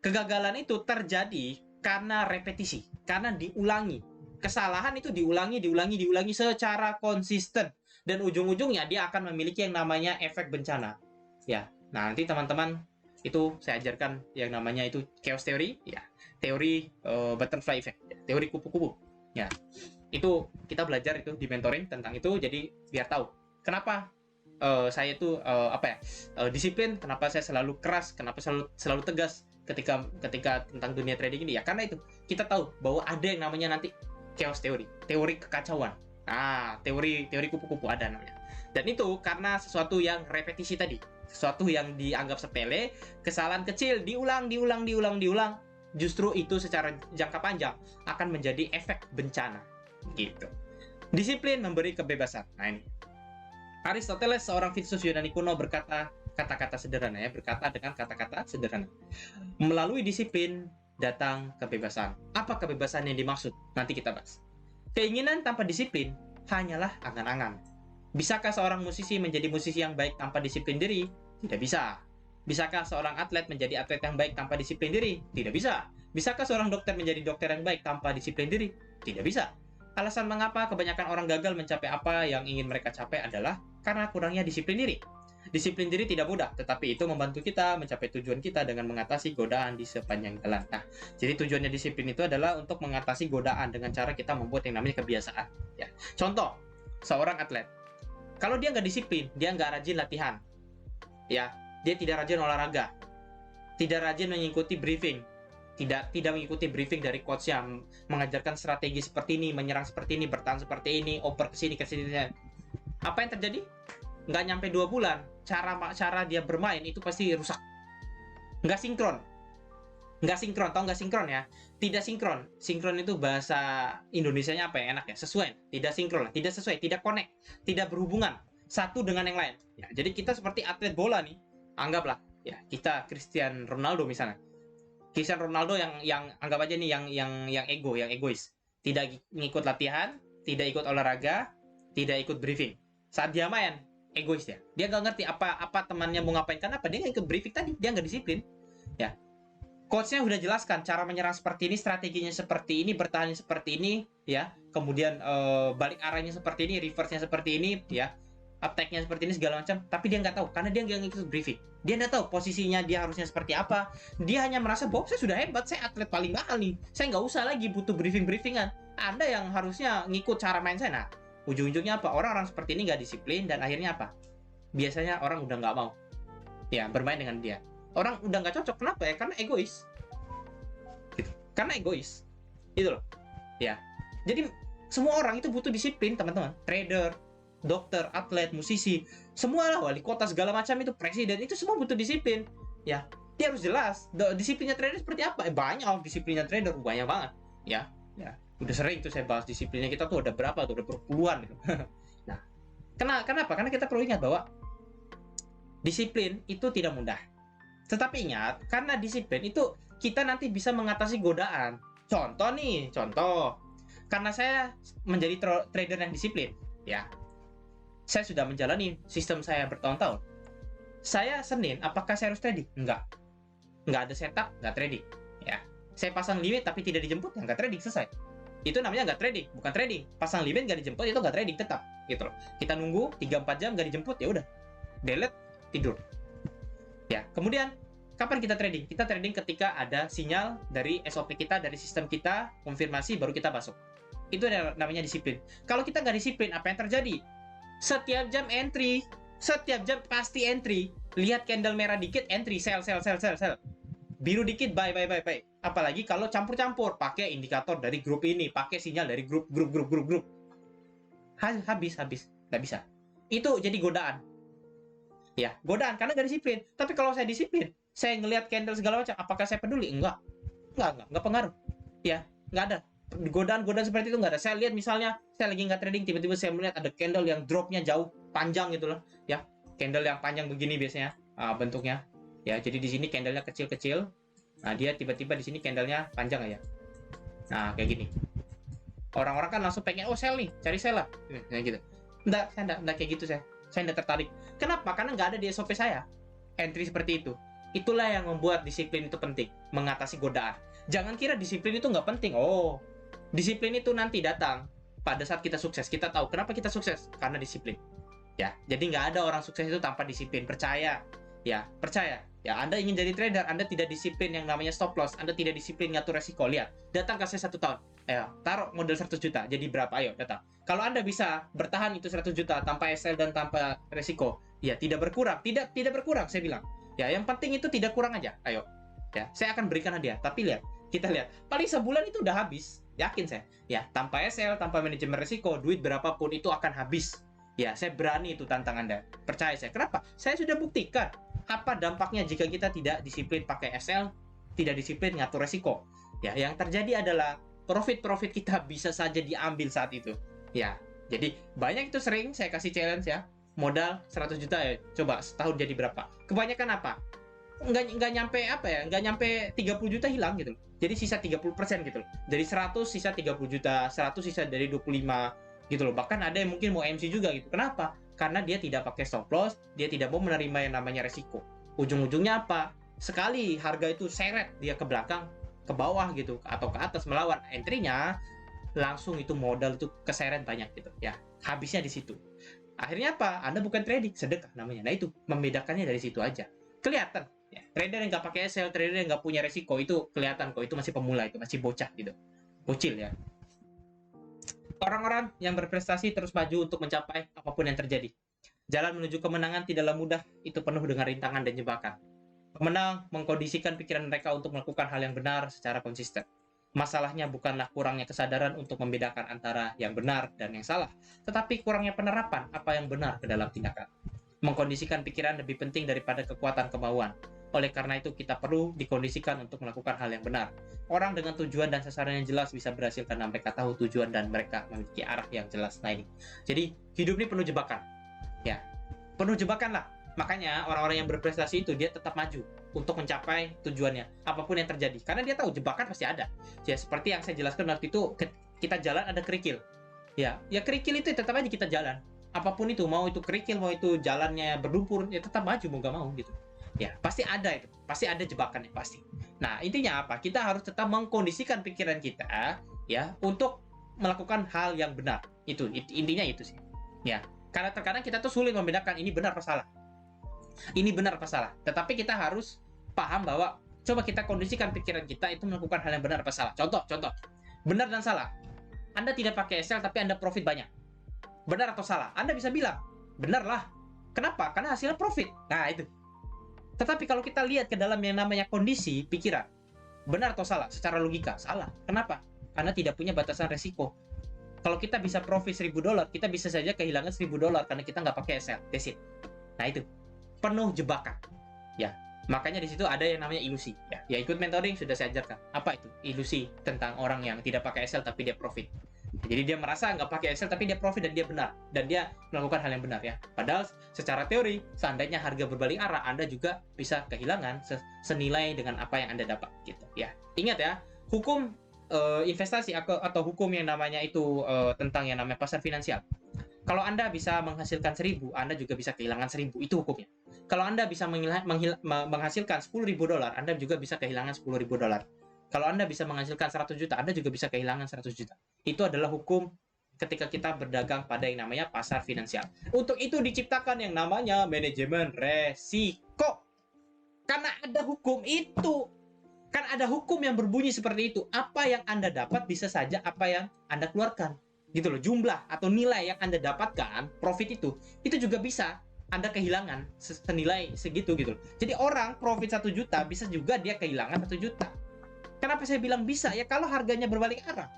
Kegagalan itu terjadi karena repetisi, karena diulangi. Kesalahan itu diulangi secara konsisten dan ujung-ujungnya dia akan memiliki yang namanya efek bencana. Ya, nah nanti teman-teman itu saya ajarkan yang namanya itu chaos theory, ya, teori butterfly effect, ya, teori kupu-kupu. Ya, itu kita belajar itu di mentoring tentang itu, jadi biar tahu kenapa saya itu disiplin, kenapa saya selalu keras, kenapa selalu tegas ketika tentang dunia trading ini, ya karena itu kita tahu bahwa ada yang namanya nanti chaos theory, teori kekacauan. Nah, teori kupu-kupu ada namanya. Dan itu karena sesuatu yang repetisi tadi, sesuatu yang dianggap sepele, kesalahan kecil diulang, justru itu secara jangka panjang akan menjadi efek bencana. Gitu. Disiplin memberi kebebasan. Nah ini. Aristoteles, seorang filsuf Yunani kuno, berkata kata-kata sederhana ya, berkata dengan kata-kata sederhana. Melalui disiplin datang kebebasan. Apa kebebasan yang dimaksud? Nanti kita bahas. Keinginan tanpa disiplin hanyalah angan-angan. Bisakah seorang musisi menjadi musisi yang baik tanpa disiplin diri? Tidak bisa. Bisakah seorang atlet menjadi atlet yang baik tanpa disiplin diri? Tidak bisa. Bisakah seorang dokter menjadi dokter yang baik tanpa disiplin diri? Tidak bisa. Alasan mengapa kebanyakan orang gagal mencapai apa yang ingin mereka capai adalah karena kurangnya disiplin diri. Disiplin diri tidak mudah, tetapi itu membantu kita mencapai tujuan kita dengan mengatasi godaan di sepanjang jalan. Nah, jadi tujuannya disiplin itu adalah untuk mengatasi godaan dengan cara kita membuat yang namanya kebiasaan. Ya. Contoh, seorang atlet, kalau dia nggak disiplin, dia nggak rajin latihan, ya, dia tidak rajin olahraga, tidak rajin mengikuti briefing, tidak mengikuti briefing dari coach yang mengajarkan strategi seperti ini, menyerang seperti ini, bertahan seperti ini, oper ke sini. Apa yang terjadi? Nggak nyampe 2 bulan, cara dia bermain itu pasti rusak. Nggak sinkron. Tahu nggak sinkron ya? Tidak sinkron. Sinkron itu bahasa Indonesianya apa yang enak ya? Sesuai. Tidak sinkron, tidak sesuai, tidak connect, tidak berhubungan satu dengan yang lain. Ya, jadi kita seperti atlet bola nih. Anggaplah, ya kita Cristiano Ronaldo misalnya. Cristiano Ronaldo yang anggap aja nih yang egois. Tidak ngikut latihan, tidak ikut olahraga, tidak ikut briefing. Saat dia main, egois ya. Dia nggak ngerti apa temannya mau ngapain. Kenapa? Dia nggak ikut briefing tadi. Dia nggak disiplin. Ya. Coachnya udah jelaskan cara menyerang seperti ini, strateginya seperti ini, bertahannya seperti ini, ya. Kemudian balik arahnya seperti ini, reverse-nya seperti ini, ya. Attack-nya seperti ini segala macam. Tapi dia nggak tahu karena dia nggak ikut briefing. Dia nggak tahu posisinya dia harusnya seperti apa. Dia hanya merasa bahwa saya sudah hebat, saya atlet paling mahal nih. Saya nggak usah lagi butuh briefingan. Anda yang harusnya ngikut cara main saya. Nah, ujung-ujungnya apa? Orang-orang seperti ini nggak disiplin dan akhirnya apa? Biasanya orang udah nggak mau ya bermain dengan dia. Orang udah nggak cocok. Kenapa ya? Karena egois. Gitu. Karena egois. Itu loh. Ya. Jadi semua orang itu butuh disiplin, teman-teman. Trader, dokter, atlet, musisi, semua lah, wali kota segala macam itu, presiden itu semua butuh disiplin. Ya. Dia harus jelas disiplinnya trader seperti apa. Banyak disiplinnya trader, banyak banget. Ya. Ya. Udah sering tuh saya bahas disiplinnya kita tuh ada berapa tuh, udah berpuluhan gitu. Nah, kenapa? Karena kita perlu ingat bahwa disiplin itu tidak mudah. Tetapi ingat, karena disiplin itu kita nanti bisa mengatasi godaan. Contoh. Karena saya menjadi trader yang disiplin, ya. Saya sudah menjalani sistem saya bertahun-tahun. Saya Senin, apakah saya harus trading? Enggak. Enggak ada setup, enggak trading. Ya. Saya pasang limit tapi tidak dijemput, ya enggak trading, selesai. Itu namanya enggak trading, bukan trading. Pasang limit enggak dijemput, itu enggak trading tetap, gitu loh. Kita nunggu 3-4 jam enggak dijemput, ya udah. Delete, tidur. Ya, kemudian kapan kita trading? Kita trading ketika ada sinyal dari SOP kita, dari sistem kita, konfirmasi, baru kita masuk. Itu namanya disiplin. Kalau kita nggak disiplin, apa yang terjadi? Setiap jam entry, setiap jam pasti entry. Lihat candle merah dikit, entry, sell. Biru dikit, buy. Apalagi kalau campur-campur, pakai indikator dari grup ini, pakai sinyal dari grup. Habis, nggak bisa. Itu jadi godaan. Ya, godaan karena nggak disiplin. Tapi kalau saya disiplin, saya ngelihat candle segala macam, apakah saya peduli? Enggak pengaruh. Ya, nggak ada. Godaan seperti itu nggak ada. Saya lihat misalnya, saya lagi nggak trading, tiba-tiba saya melihat ada candle yang dropnya jauh, panjang gitu loh. Ya, candle yang panjang begini biasanya bentuknya. Ya, jadi di sini candlenya kecil-kecil. Nah, dia tiba-tiba di sini candlenya panjang aja. Nah, kayak gini. Orang-orang kan langsung pengen, sell nih, cari sell lah. Kayak gitu. Saya enggak kayak gitu saya. Saya enggak tertarik. Kenapa? Karena nggak ada di SOP saya entry seperti itu. Itulah yang membuat disiplin itu penting, mengatasi godaan. Jangan kira disiplin itu nggak penting. Disiplin itu nanti datang pada saat kita sukses. Kita tahu kenapa kita sukses, karena disiplin. Ya, jadi nggak ada orang sukses itu tanpa disiplin. Percaya. Ya, Anda ingin jadi trader, Anda tidak disiplin yang namanya stop loss, Anda tidak disiplin ngatur resiko. Lihat, datang ke saya 1 tahun. Taruh modal 100 juta, jadi berapa? Ayo, datang. Kalau Anda bisa bertahan itu 100 juta tanpa SL dan tanpa resiko, ya tidak berkurang. Tidak berkurang, saya bilang. Ya, yang penting itu tidak kurang aja. Ayo. Ya, saya akan berikan hadiah. Tapi kita lihat, paling sebulan itu udah habis. Yakin saya. Ya, tanpa SL, tanpa manajemen resiko, duit berapapun itu akan habis. Ya, saya berani itu tantang Anda. Percaya saya. Kenapa? Saya sudah buktikan apa dampaknya jika kita tidak disiplin pakai SL, tidak disiplin ngatur resiko. Ya, yang terjadi adalah profit kita bisa saja diambil saat itu. Ya, jadi banyak itu sering saya kasih challenge ya. Modal 100 juta ya, coba setahun jadi berapa? Kebanyakan apa? Nggak nyampe apa ya, nggak nyampe 30 juta hilang gitu loh. Jadi sisa 30% gitu loh. Dari 100 sisa 30 juta, 100 sisa dari 25 gitu loh. Bahkan ada yang mungkin mau MC juga gitu. Kenapa? Karena dia tidak pakai stop loss, dia tidak mau menerima yang namanya resiko. Ujung-ujungnya apa? Sekali harga itu seret dia ke belakang, ke bawah gitu, atau ke atas melawan entry-nya, langsung itu modal itu keseret banyak gitu. Ya, habisnya di situ. Akhirnya apa? Anda bukan trading, sedekah namanya. Nah itu, membedakannya dari situ aja. Kelihatan. Ya, trader yang nggak pakai SL, trader yang nggak punya resiko, itu kelihatan kok. Itu masih pemula, itu masih bocah gitu. Bocil ya. Orang-orang yang berprestasi terus maju untuk mencapai apapun yang terjadi. Jalan menuju kemenangan tidaklah mudah, itu penuh dengan rintangan dan jebakan. Pemenang mengkondisikan pikiran mereka untuk melakukan hal yang benar secara konsisten. Masalahnya bukanlah kurangnya kesadaran untuk membedakan antara yang benar dan yang salah, tetapi kurangnya penerapan apa yang benar ke dalam tindakan. Mengkondisikan pikiran lebih penting daripada kekuatan kemauan. Oleh karena itu, kita perlu dikondisikan untuk melakukan hal yang benar. Orang dengan tujuan dan sasaran yang jelas bisa berhasil karena mereka tahu tujuan dan mereka memiliki arah yang jelas. Nah ini. Jadi, hidup ini penuh jebakan. Ya, penuh jebakan lah. Makanya orang-orang yang berprestasi itu dia tetap maju untuk mencapai tujuannya, apapun yang terjadi. Karena dia tahu jebakan pasti ada. Ya, seperti yang saya jelaskan waktu itu, kita jalan ada kerikil. Ya kerikil itu tetap aja kita jalan. Apapun itu, mau itu kerikil, mau itu jalannya berlumpur, ya tetap maju mau gak mau gitu. Ya, pasti ada itu. Pasti ada jebakannya, pasti. Nah, intinya apa? Kita harus tetap mengkondisikan pikiran kita ya untuk melakukan hal yang benar. Itu intinya itu sih. Ya, karena terkadang kita tuh sulit membedakan ini benar apa salah. Ini benar apa salah. Tetapi kita harus paham bahwa coba kita kondisikan pikiran kita itu melakukan hal yang benar apa salah. Contoh. Benar dan salah. Anda tidak pakai SL tapi Anda profit banyak. Benar atau salah? Anda bisa bilang, benar lah. Kenapa? Karena hasilnya profit. Nah, itu. Tetapi kalau kita lihat ke dalam yang namanya kondisi pikiran, benar atau salah? Secara logika, salah. Kenapa? karena tidak punya batasan resiko. Kalau kita bisa profit $1.000, kita bisa saja kehilangan $1.000 karena kita nggak pakai SL. That's it. Nah itu penuh jebakan. Ya, makanya di situ ada yang namanya ilusi. Ya ikut mentoring sudah saya ajarkan. Apa itu? Ilusi tentang orang yang tidak pakai SL tapi dia profit. Jadi dia merasa nggak pakai Excel tapi dia profit dan dia benar dan dia melakukan hal yang benar ya. Padahal secara teori seandainya harga berbalik arah Anda juga bisa kehilangan senilai dengan apa yang Anda dapat gitu ya. Ingat ya, hukum investasi atau hukum yang namanya itu tentang yang namanya pasar finansial. Kalau Anda bisa menghasilkan 1.000, Anda juga bisa kehilangan 1.000. Itu hukumnya. Kalau Anda bisa menghasilkan $10.000, Anda juga bisa kehilangan $10.000. Kalau Anda bisa menghasilkan 100 juta, Anda juga bisa kehilangan 100 juta. Itu adalah hukum ketika kita berdagang pada yang namanya pasar finansial. Untuk itu diciptakan yang namanya manajemen resiko. Karena ada hukum itu. Kan ada hukum yang berbunyi seperti itu. Apa yang Anda dapat bisa saja apa yang Anda keluarkan. Gitu loh, jumlah atau nilai yang Anda dapatkan, profit itu juga bisa Anda kehilangan senilai segitu gitu loh. Jadi orang profit 1 juta bisa juga dia kehilangan 1 juta. Kenapa saya bilang bisa? Ya kalau harganya berbalik arah.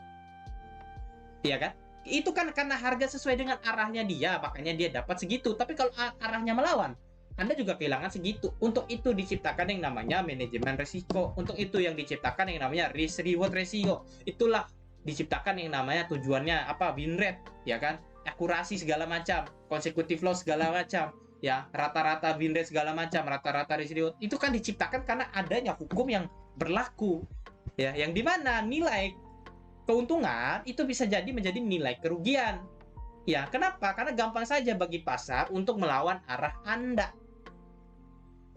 Iya kan? Itu kan karena harga sesuai dengan arahnya dia, makanya dia dapat segitu. Tapi kalau arahnya melawan, Anda juga kehilangan segitu. Untuk itu diciptakan yang namanya manajemen risiko. Untuk itu yang diciptakan yang namanya risk reward ratio. Itulah diciptakan yang namanya tujuannya apa? Win rate, ya kan? Akurasi segala macam, consecutive loss segala macam, ya, rata-rata win rate segala macam, rata-rata risk reward. Itu kan diciptakan karena adanya hukum yang berlaku. Ya, yang dimana nilai keuntungan itu bisa jadi menjadi nilai kerugian. Ya, kenapa? Karena gampang saja bagi pasar untuk melawan arah Anda.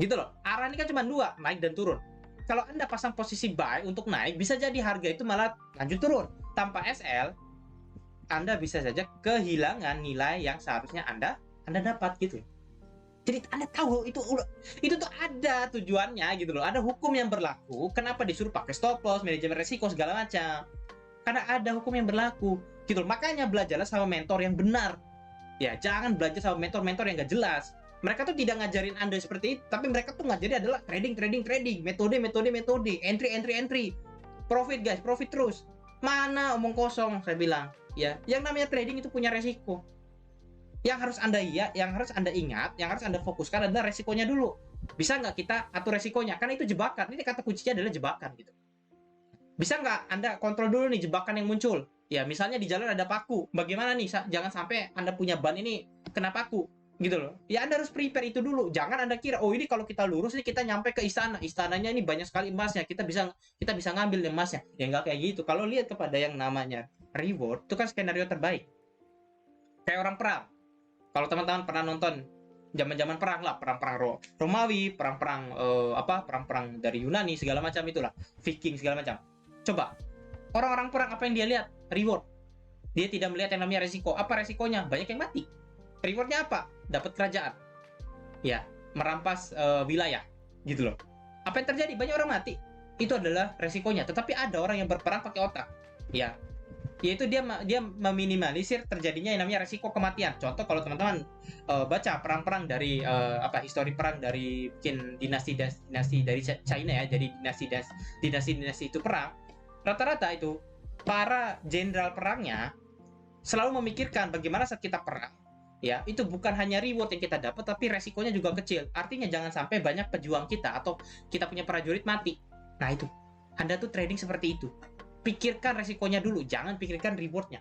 Gitu loh. Arah ini kan cuma dua, naik dan turun. Kalau Anda pasang posisi buy untuk naik, bisa jadi harga itu malah lanjut turun. Tanpa SL, Anda bisa saja kehilangan nilai yang seharusnya Anda dapat gitu. Jadi Anda tahu itu tuh ada tujuannya gitu loh. Ada hukum yang berlaku. Kenapa disuruh pakai stop loss, manajemen resiko segala macam? Karena ada hukum yang berlaku gitu loh. Makanya belajarlah sama mentor yang benar. Ya, jangan belajar sama mentor-mentor yang gak jelas. Mereka tuh tidak ngajarin Anda seperti itu, tapi mereka tuh ngajarin adalah trading, metode, entry. Profit guys, profit terus. Mana omong kosong saya bilang. Ya, yang namanya trading itu punya resiko. Yang harus Anda ingat, yang harus Anda fokuskan adalah resikonya dulu. Bisa nggak kita atur resikonya? Karena itu jebakan. Ini kata kuncinya adalah jebakan gitu. Bisa nggak Anda kontrol dulu nih jebakan yang muncul? Ya, misalnya di jalan ada paku. Bagaimana nih? Jangan sampai Anda punya ban ini kena paku. Gitu loh. Ya, Anda harus prepare itu dulu. Jangan Anda kira, oh ini kalau kita lurus nih kita nyampe ke istana. Istananya ini banyak sekali emasnya. Kita bisa ngambil emasnya. Ya nggak kayak gitu. Kalau lihat kepada yang namanya reward, itu kan skenario terbaik. Kayak orang perang. Kalau teman-teman pernah nonton zaman-zaman perang lah, perang-perang Romawi, perang-perang dari Yunani segala macam itulah, Viking segala macam. Coba orang-orang perang apa yang dia lihat? Reward. Dia tidak melihat yang namanya resiko. Apa resikonya? Banyak yang mati. Rewardnya apa? Dapat kerajaan. Ya, merampas wilayah, gitu loh. Apa yang terjadi? Banyak orang mati. Itu adalah resikonya. Tetapi ada orang yang berperang pakai otak. Ya, yaitu dia meminimalisir terjadinya yang namanya resiko kematian. Contoh kalau teman-teman baca perang-perang dari histori perang dari mungkin dinasti dari China ya, jadi dinasti itu perang, rata-rata itu para jenderal perangnya selalu memikirkan bagaimana saat kita perang, ya, itu bukan hanya reward yang kita dapat tapi resikonya juga kecil. Artinya jangan sampai banyak pejuang kita atau kita punya prajurit mati. Nah itu, Anda tuh trading seperti itu. Pikirkan resikonya dulu, jangan pikirkan rewardnya.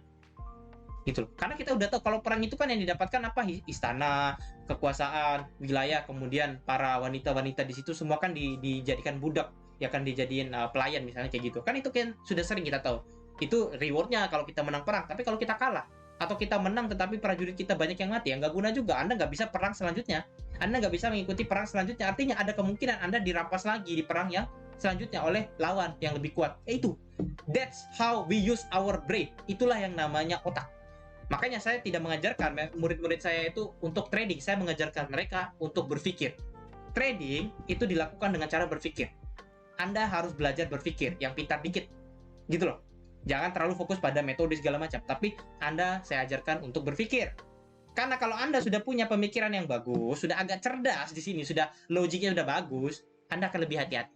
Gitu loh. Karena kita udah tahu kalau perang itu kan yang didapatkan apa? Istana, kekuasaan, wilayah, kemudian para wanita-wanita di situ semua kan dijadikan budak, ya kan dijadiin pelayan misalnya kayak gitu. Kan itu kan sudah sering kita tahu. Itu rewardnya kalau kita menang perang. Tapi kalau kita kalah atau kita menang tetapi prajurit kita banyak yang mati, ya nggak guna juga. Anda nggak bisa perang selanjutnya. Anda nggak bisa mengikuti perang selanjutnya. Artinya ada kemungkinan Anda dirampas lagi di perang yang selanjutnya oleh lawan yang lebih kuat. Itu. That's how we use our brain. Itulah yang namanya otak. Makanya saya tidak mengajarkan murid-murid saya itu untuk trading. Saya mengajarkan mereka untuk berpikir. Trading itu dilakukan dengan cara berpikir. Anda harus belajar berpikir yang pintar dikit. Gitu loh. Jangan terlalu fokus pada metode segala macam. Tapi saya ajarkan untuk berpikir. Karena kalau Anda sudah punya pemikiran yang bagus, sudah agak cerdas di sini, sudah logiknya sudah bagus, Anda akan lebih hati-hati.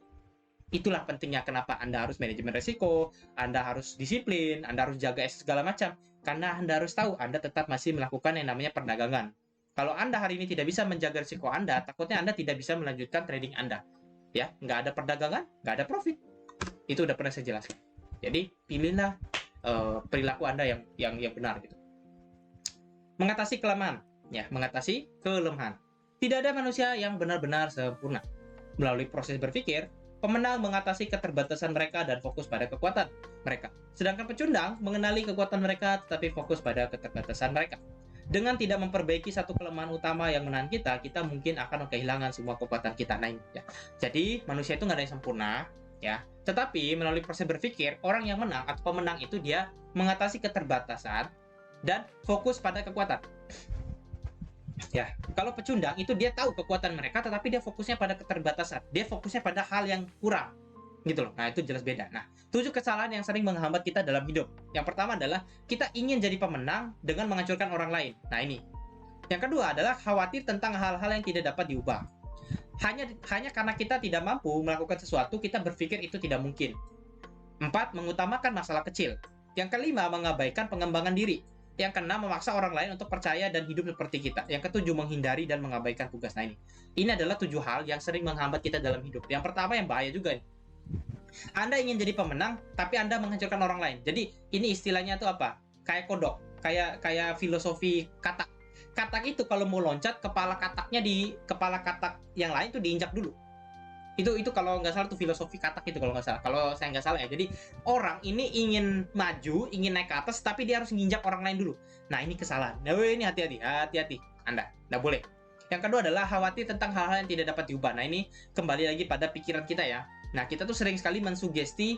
Itulah pentingnya kenapa Anda harus manajemen resiko, Anda harus disiplin, Anda harus jaga segala macam. Karena Anda harus tahu Anda tetap masih melakukan yang namanya perdagangan. Kalau Anda hari ini tidak bisa menjaga risiko Anda, takutnya Anda tidak bisa melanjutkan trading Anda. Ya, nggak ada perdagangan, nggak ada profit. Itu udah pernah saya jelaskan. Jadi pilihlah perilaku Anda yang benar gitu. Mengatasi kelemahan, ya, mengatasi kelemahan. Tidak ada manusia yang benar-benar sempurna. Melalui proses berpikir, pemenang mengatasi keterbatasan mereka dan fokus pada kekuatan mereka. Sedangkan pecundang mengenali kekuatan mereka tetapi fokus pada keterbatasan mereka. Dengan tidak memperbaiki satu kelemahan utama yang menahan kita, kita mungkin akan kehilangan semua kekuatan kita. Nah, ya. Jadi, manusia itu nggak ada yang sempurna, ya. Tetapi, melalui proses berpikir, orang yang menang atau pemenang itu dia mengatasi keterbatasan dan fokus pada kekuatan. Ya, kalau pecundang itu dia tahu kekuatan mereka, tetapi dia fokusnya pada keterbatasan. Dia fokusnya pada hal yang kurang, gitu loh. Nah, itu jelas beda. Nah, 7 kesalahan yang sering menghambat kita dalam hidup. Yang pertama adalah kita ingin jadi pemenang dengan menghancurkan orang lain. Nah, ini. Yang kedua adalah khawatir tentang hal-hal yang tidak dapat diubah. Hanya karena kita tidak mampu melakukan sesuatu, kita berpikir itu tidak mungkin. 4. Mengutamakan masalah kecil. Yang kelima, mengabaikan pengembangan diri. Yang keenam, memaksa orang lain untuk percaya dan hidup seperti kita. Yang ketujuh, menghindari dan mengabaikan tugas. Nah, ini adalah 7 hal yang sering menghambat kita dalam hidup. Yang pertama yang bahaya juga nih. Anda ingin jadi pemenang, tapi Anda menghancurkan orang lain. Jadi ini istilahnya tuh apa? Kayak kodok, kayak filosofi katak. Katak itu kalau mau loncat, kepala katak yang lain tuh diinjak dulu. Itu kalau nggak salah tuh filosofi katak itu kalau nggak salah. Kalau saya nggak salah ya. Jadi orang ini ingin maju, ingin naik ke atas, tapi dia harus nginjak orang lain dulu. Nah, ini kesalahan. Nah, ini hati-hati Anda. Nggak boleh. Yang kedua adalah khawatir tentang hal-hal yang tidak dapat diubah. Nah, ini kembali lagi pada pikiran kita ya. Nah, kita tuh sering sekali mensugesti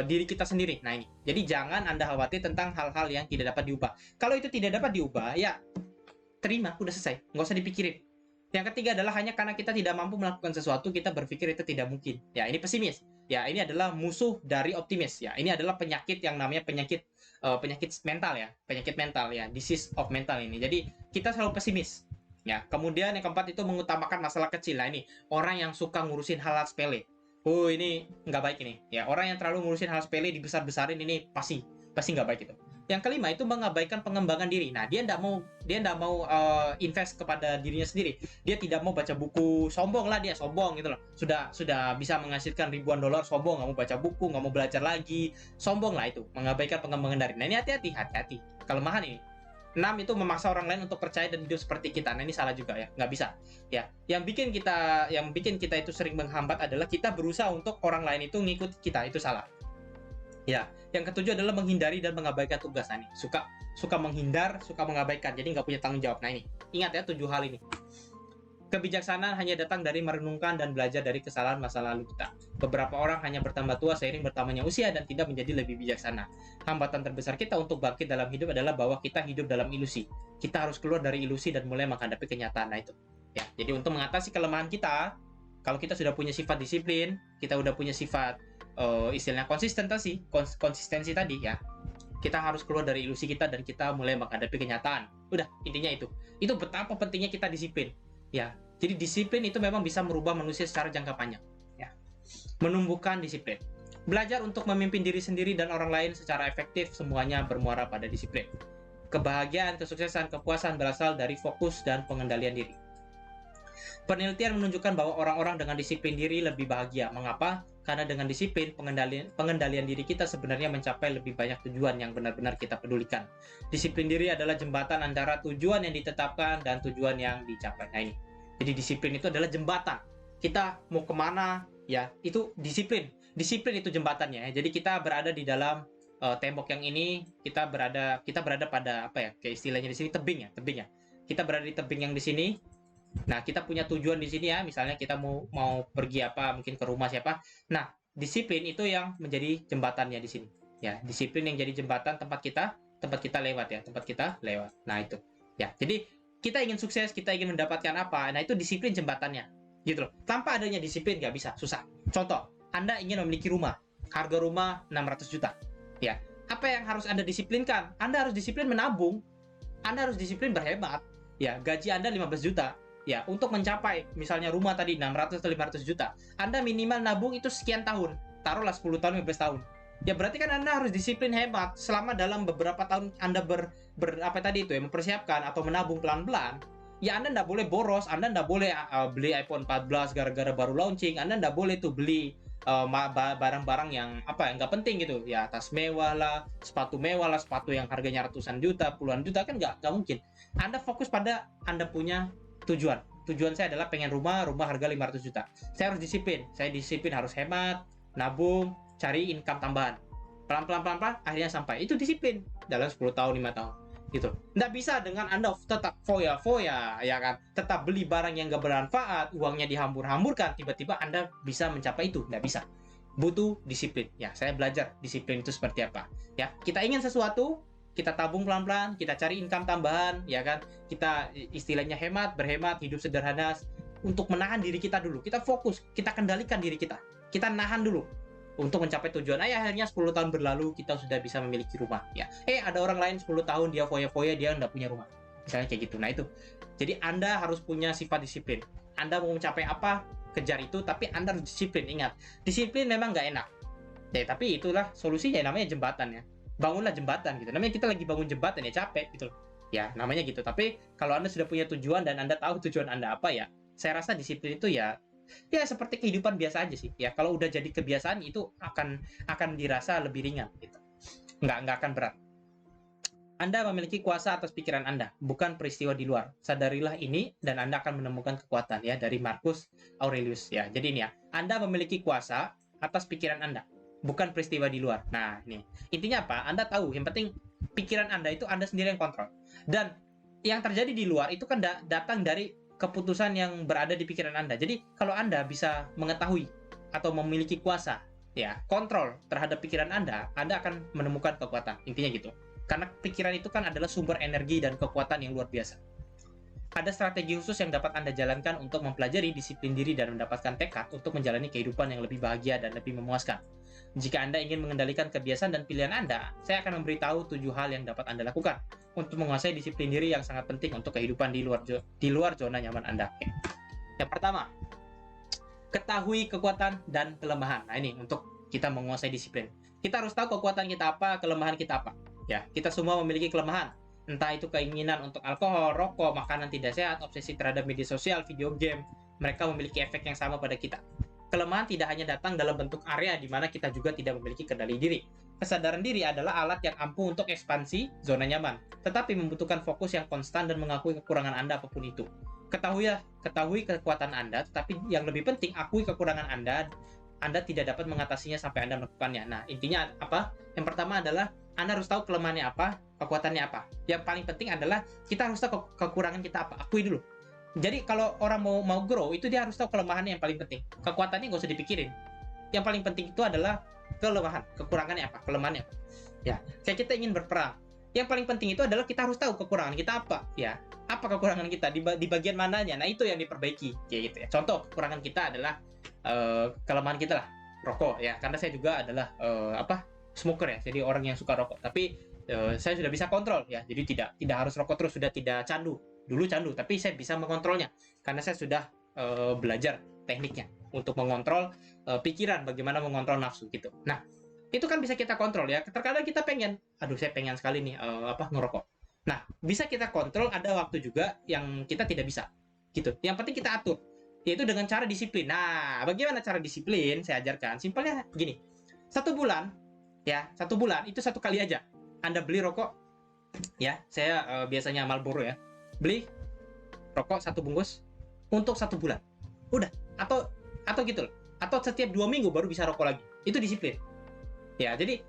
diri kita sendiri. Nah, ini. Jadi jangan Anda khawatir tentang hal-hal yang tidak dapat diubah. Kalau itu tidak dapat diubah, ya terima, udah selesai. Nggak usah dipikirin. Yang ketiga adalah hanya karena kita tidak mampu melakukan sesuatu, kita berpikir itu tidak mungkin. Ya, ini pesimis. Ya, ini adalah musuh dari optimis. Ya, ini adalah penyakit yang namanya penyakit mental ya. Penyakit mental ya, disease of mental ini. Jadi, kita selalu pesimis. Ya, kemudian yang keempat itu mengutamakan masalah kecil. Nah, ini orang yang suka ngurusin hal-hal sepele. Oh, ini nggak baik ini. Ya, orang yang terlalu ngurusin hal sepele dibesar-besarin ini pasti nggak baik itu. Yang kelima itu mengabaikan pengembangan diri. Nah, dia nggak mau invest kepada dirinya sendiri. Dia tidak mau baca buku, sombong lah dia, sombong gitu loh. Sudah bisa menghasilkan ribuan dolar, sombong, nggak mau baca buku, nggak mau belajar lagi, sombong lah itu, mengabaikan pengembangan diri. Nah, ini hati-hati. Kelemahan ini. 6 itu memaksa orang lain untuk percaya dan hidup seperti kita. Nah, ini salah juga ya, nggak bisa. Ya, yang bikin kita itu sering menghambat adalah kita berusaha untuk orang lain itu ngikut kita, itu salah. Ya, yang ketujuh adalah menghindari dan mengabaikan tugas. Nah, ini suka menghindar, suka mengabaikan, jadi nggak punya tanggung jawab. Nah, ini ingat ya 7 hal ini. Kebijaksanaan hanya datang dari merenungkan dan belajar dari kesalahan masa lalu kita. Beberapa orang hanya bertambah tua seiring bertambahnya usia dan tidak menjadi lebih bijaksana. Hambatan terbesar kita untuk bangkit dalam hidup adalah bahwa kita hidup dalam ilusi. Kita harus keluar dari ilusi dan mulai menghadapi kenyataan. Nah, itu. Ya, jadi untuk mengatasi kelemahan kita, kalau kita sudah punya sifat disiplin, kita udah punya sifat istilahnya konsistensi tadi ya. Kita harus keluar dari ilusi kita dan kita mulai menghadapi kenyataan. Udah, intinya itu. Itu betapa pentingnya kita disiplin. Ya, jadi disiplin itu memang bisa merubah manusia secara jangka panjang. Ya, menumbuhkan disiplin. Belajar untuk memimpin diri sendiri dan orang lain secara efektif, semuanya bermuara pada disiplin. Kebahagiaan, kesuksesan, kepuasan berasal dari fokus dan pengendalian diri. Penelitian menunjukkan bahwa orang-orang dengan disiplin diri lebih bahagia. Mengapa? Karena dengan disiplin, pengendalian diri kita sebenarnya mencapai lebih banyak tujuan yang benar-benar kita pedulikan. Disiplin diri adalah jembatan antara tujuan yang ditetapkan dan tujuan yang dicapai. Nah, ini. Jadi disiplin itu adalah jembatan. Kita mau kemana, ya itu disiplin. Disiplin itu jembatannya. Jadi kita berada di dalam tembok yang ini, kita berada pada apa ya? Kayak istilahnya di sini tebing ya. Kita berada di tebing yang di sini. Nah, kita punya tujuan di sini ya, misalnya kita mau pergi apa, mungkin ke rumah siapa. Nah, disiplin itu yang menjadi jembatannya di sini. Ya, disiplin yang jadi jembatan tempat kita lewat ya, tempat kita lewat. Nah, itu. Ya, jadi kita ingin sukses, kita ingin mendapatkan apa, nah itu disiplin jembatannya. Gitu loh. Tanpa adanya disiplin nggak bisa, susah. Contoh, Anda ingin memiliki rumah, harga rumah 600 juta. Ya, apa yang harus Anda disiplinkan? Anda harus disiplin menabung. Anda harus disiplin berhemat. Ya, gaji Anda 15 juta. Ya, untuk mencapai misalnya rumah tadi 600 atau 500 juta, Anda minimal nabung itu sekian tahun. Taruhlah 10 tahun, 15 tahun. Ya berarti kan Anda harus disiplin hemat selama dalam beberapa tahun Anda apa tadi itu ya, mempersiapkan atau menabung pelan-pelan. Ya Anda nggak boleh boros, Anda nggak boleh beli iPhone 14 gara-gara baru launching, Anda nggak boleh tuh beli barang-barang yang apa ya nggak penting gitu ya, tas mewah lah, sepatu mewah lah, sepatu yang harganya ratusan juta, puluhan juta, kan nggak mungkin. Anda fokus pada Anda punya tujuan saya adalah pengen rumah harga 500 juta. Saya harus disiplin, harus hemat, nabung, cari income tambahan, pelan-pelan akhirnya sampai. Itu disiplin dalam 10 tahun, 5 tahun gitu. Nggak bisa dengan Anda tetap foya-foya ya kan, tetap beli barang yang nggak bermanfaat, uangnya dihambur-hamburkan, tiba-tiba Anda bisa mencapai itu. Nggak bisa. Butuh disiplin. Ya, saya belajar disiplin itu seperti apa. Ya, kita ingin sesuatu, kita tabung pelan-pelan, kita cari income tambahan, ya kan? Kita istilahnya berhemat, hidup sederhana untuk menahan diri kita dulu. Kita fokus, kita kendalikan diri kita. Kita nahan dulu untuk mencapai tujuan. Akhirnya 10 tahun berlalu, kita sudah bisa memiliki rumah. Ya, ada orang lain 10 tahun dia foya-foya, dia nggak punya rumah. Misalnya kayak gitu. Nah itu. Jadi Anda harus punya sifat disiplin. Anda mau mencapai apa, kejar itu, tapi Anda harus disiplin. Ingat, disiplin memang nggak enak. Ya, tapi itulah solusinya, namanya jembatan ya. Bangunlah jembatan gitu. Namanya kita lagi bangun jembatan ya, capek gitu. Ya, namanya gitu. Tapi kalau Anda sudah punya tujuan dan Anda tahu tujuan Anda apa ya, saya rasa disiplin itu ya seperti kehidupan biasa aja sih. Ya, kalau udah jadi kebiasaan itu akan dirasa lebih ringan gitu. Nggak akan berat. Anda memiliki kuasa atas pikiran Anda, bukan peristiwa di luar. Sadarilah ini dan Anda akan menemukan kekuatan ya, dari Marcus Aurelius ya. Jadi ini ya, Anda memiliki kuasa atas pikiran Anda, bukan peristiwa di luar. Nah, ini. Intinya apa? Anda tahu, yang penting pikiran Anda itu Anda sendiri yang kontrol. Dan yang terjadi di luar itu kan datang dari keputusan yang berada di pikiran Anda. Jadi kalau Anda bisa mengetahui atau memiliki kuasa, ya, kontrol terhadap pikiran Anda akan menemukan kekuatan. Intinya gitu. Karena pikiran itu kan adalah sumber energi dan kekuatan yang luar biasa. Ada strategi khusus yang dapat Anda jalankan untuk mempelajari disiplin diri dan mendapatkan tekad untuk menjalani kehidupan yang lebih bahagia dan lebih memuaskan. Jika Anda ingin mengendalikan kebiasaan dan pilihan Anda, saya akan memberitahu 7 hal yang dapat Anda lakukan untuk menguasai disiplin diri yang sangat penting untuk kehidupan di luar zona nyaman Anda. Yang pertama, ketahui kekuatan dan kelemahan. Nah, ini untuk kita menguasai disiplin. Kita harus tahu kekuatan kita apa, kelemahan kita apa. Ya, kita semua memiliki kelemahan. Entah itu keinginan untuk alkohol, rokok, makanan tidak sehat, obsesi terhadap media sosial, video game. Mereka memiliki efek yang sama pada kita. Kelemahan tidak hanya datang dalam bentuk area di mana kita juga tidak memiliki kendali diri. Kesadaran diri adalah alat yang ampuh untuk ekspansi zona nyaman, tetapi membutuhkan fokus yang konstan dan mengakui kekurangan Anda apapun itu. Ketahui kekuatan Anda, tetapi yang lebih penting, akui kekurangan Anda. Anda tidak dapat mengatasinya sampai Anda melakukannya. Nah, intinya apa? Yang pertama adalah Anda harus tahu kelemahannya apa, kekuatannya apa. Yang paling penting adalah kita harus tahu kekurangan kita apa. Akui dulu. Jadi kalau orang mau grow, itu dia harus tahu kelemahannya yang paling penting. Kekuatannya nggak usah dipikirin. Yang paling penting itu adalah kelemahan, kekurangannya apa, kelemahannya apa. Ya, kayak kita ingin berperang. Yang paling penting itu adalah kita harus tahu kekurangan kita apa. Ya, apa kekurangan kita di bagian mananya. Nah, itu yang diperbaiki, kayak gitu ya. Contoh kekurangan kita adalah kelemahan kita lah, rokok ya. Karena saya juga adalah smoker ya, jadi orang yang suka rokok. Tapi saya sudah bisa kontrol ya. Jadi tidak harus rokok terus, sudah tidak candu. Dulu candu, tapi saya bisa mengontrolnya karena saya sudah belajar tekniknya untuk mengontrol pikiran, bagaimana mengontrol nafsu gitu. Nah, itu kan bisa kita kontrol ya. Terkadang kita saya pengen sekali nih ngerokok. Nah, bisa kita kontrol. Ada waktu juga yang kita tidak bisa gitu. Yang penting kita atur, yaitu dengan cara disiplin. Nah, bagaimana cara disiplin? Saya ajarkan. Simpelnya begini. 1 bulan itu 1 kali aja Anda beli rokok ya. Saya biasanya Marlboro ya. Beli rokok 1 bungkus untuk 1 bulan. Udah, atau gitu loh. Atau setiap 2 minggu baru bisa rokok lagi. Itu disiplin. Ya, jadi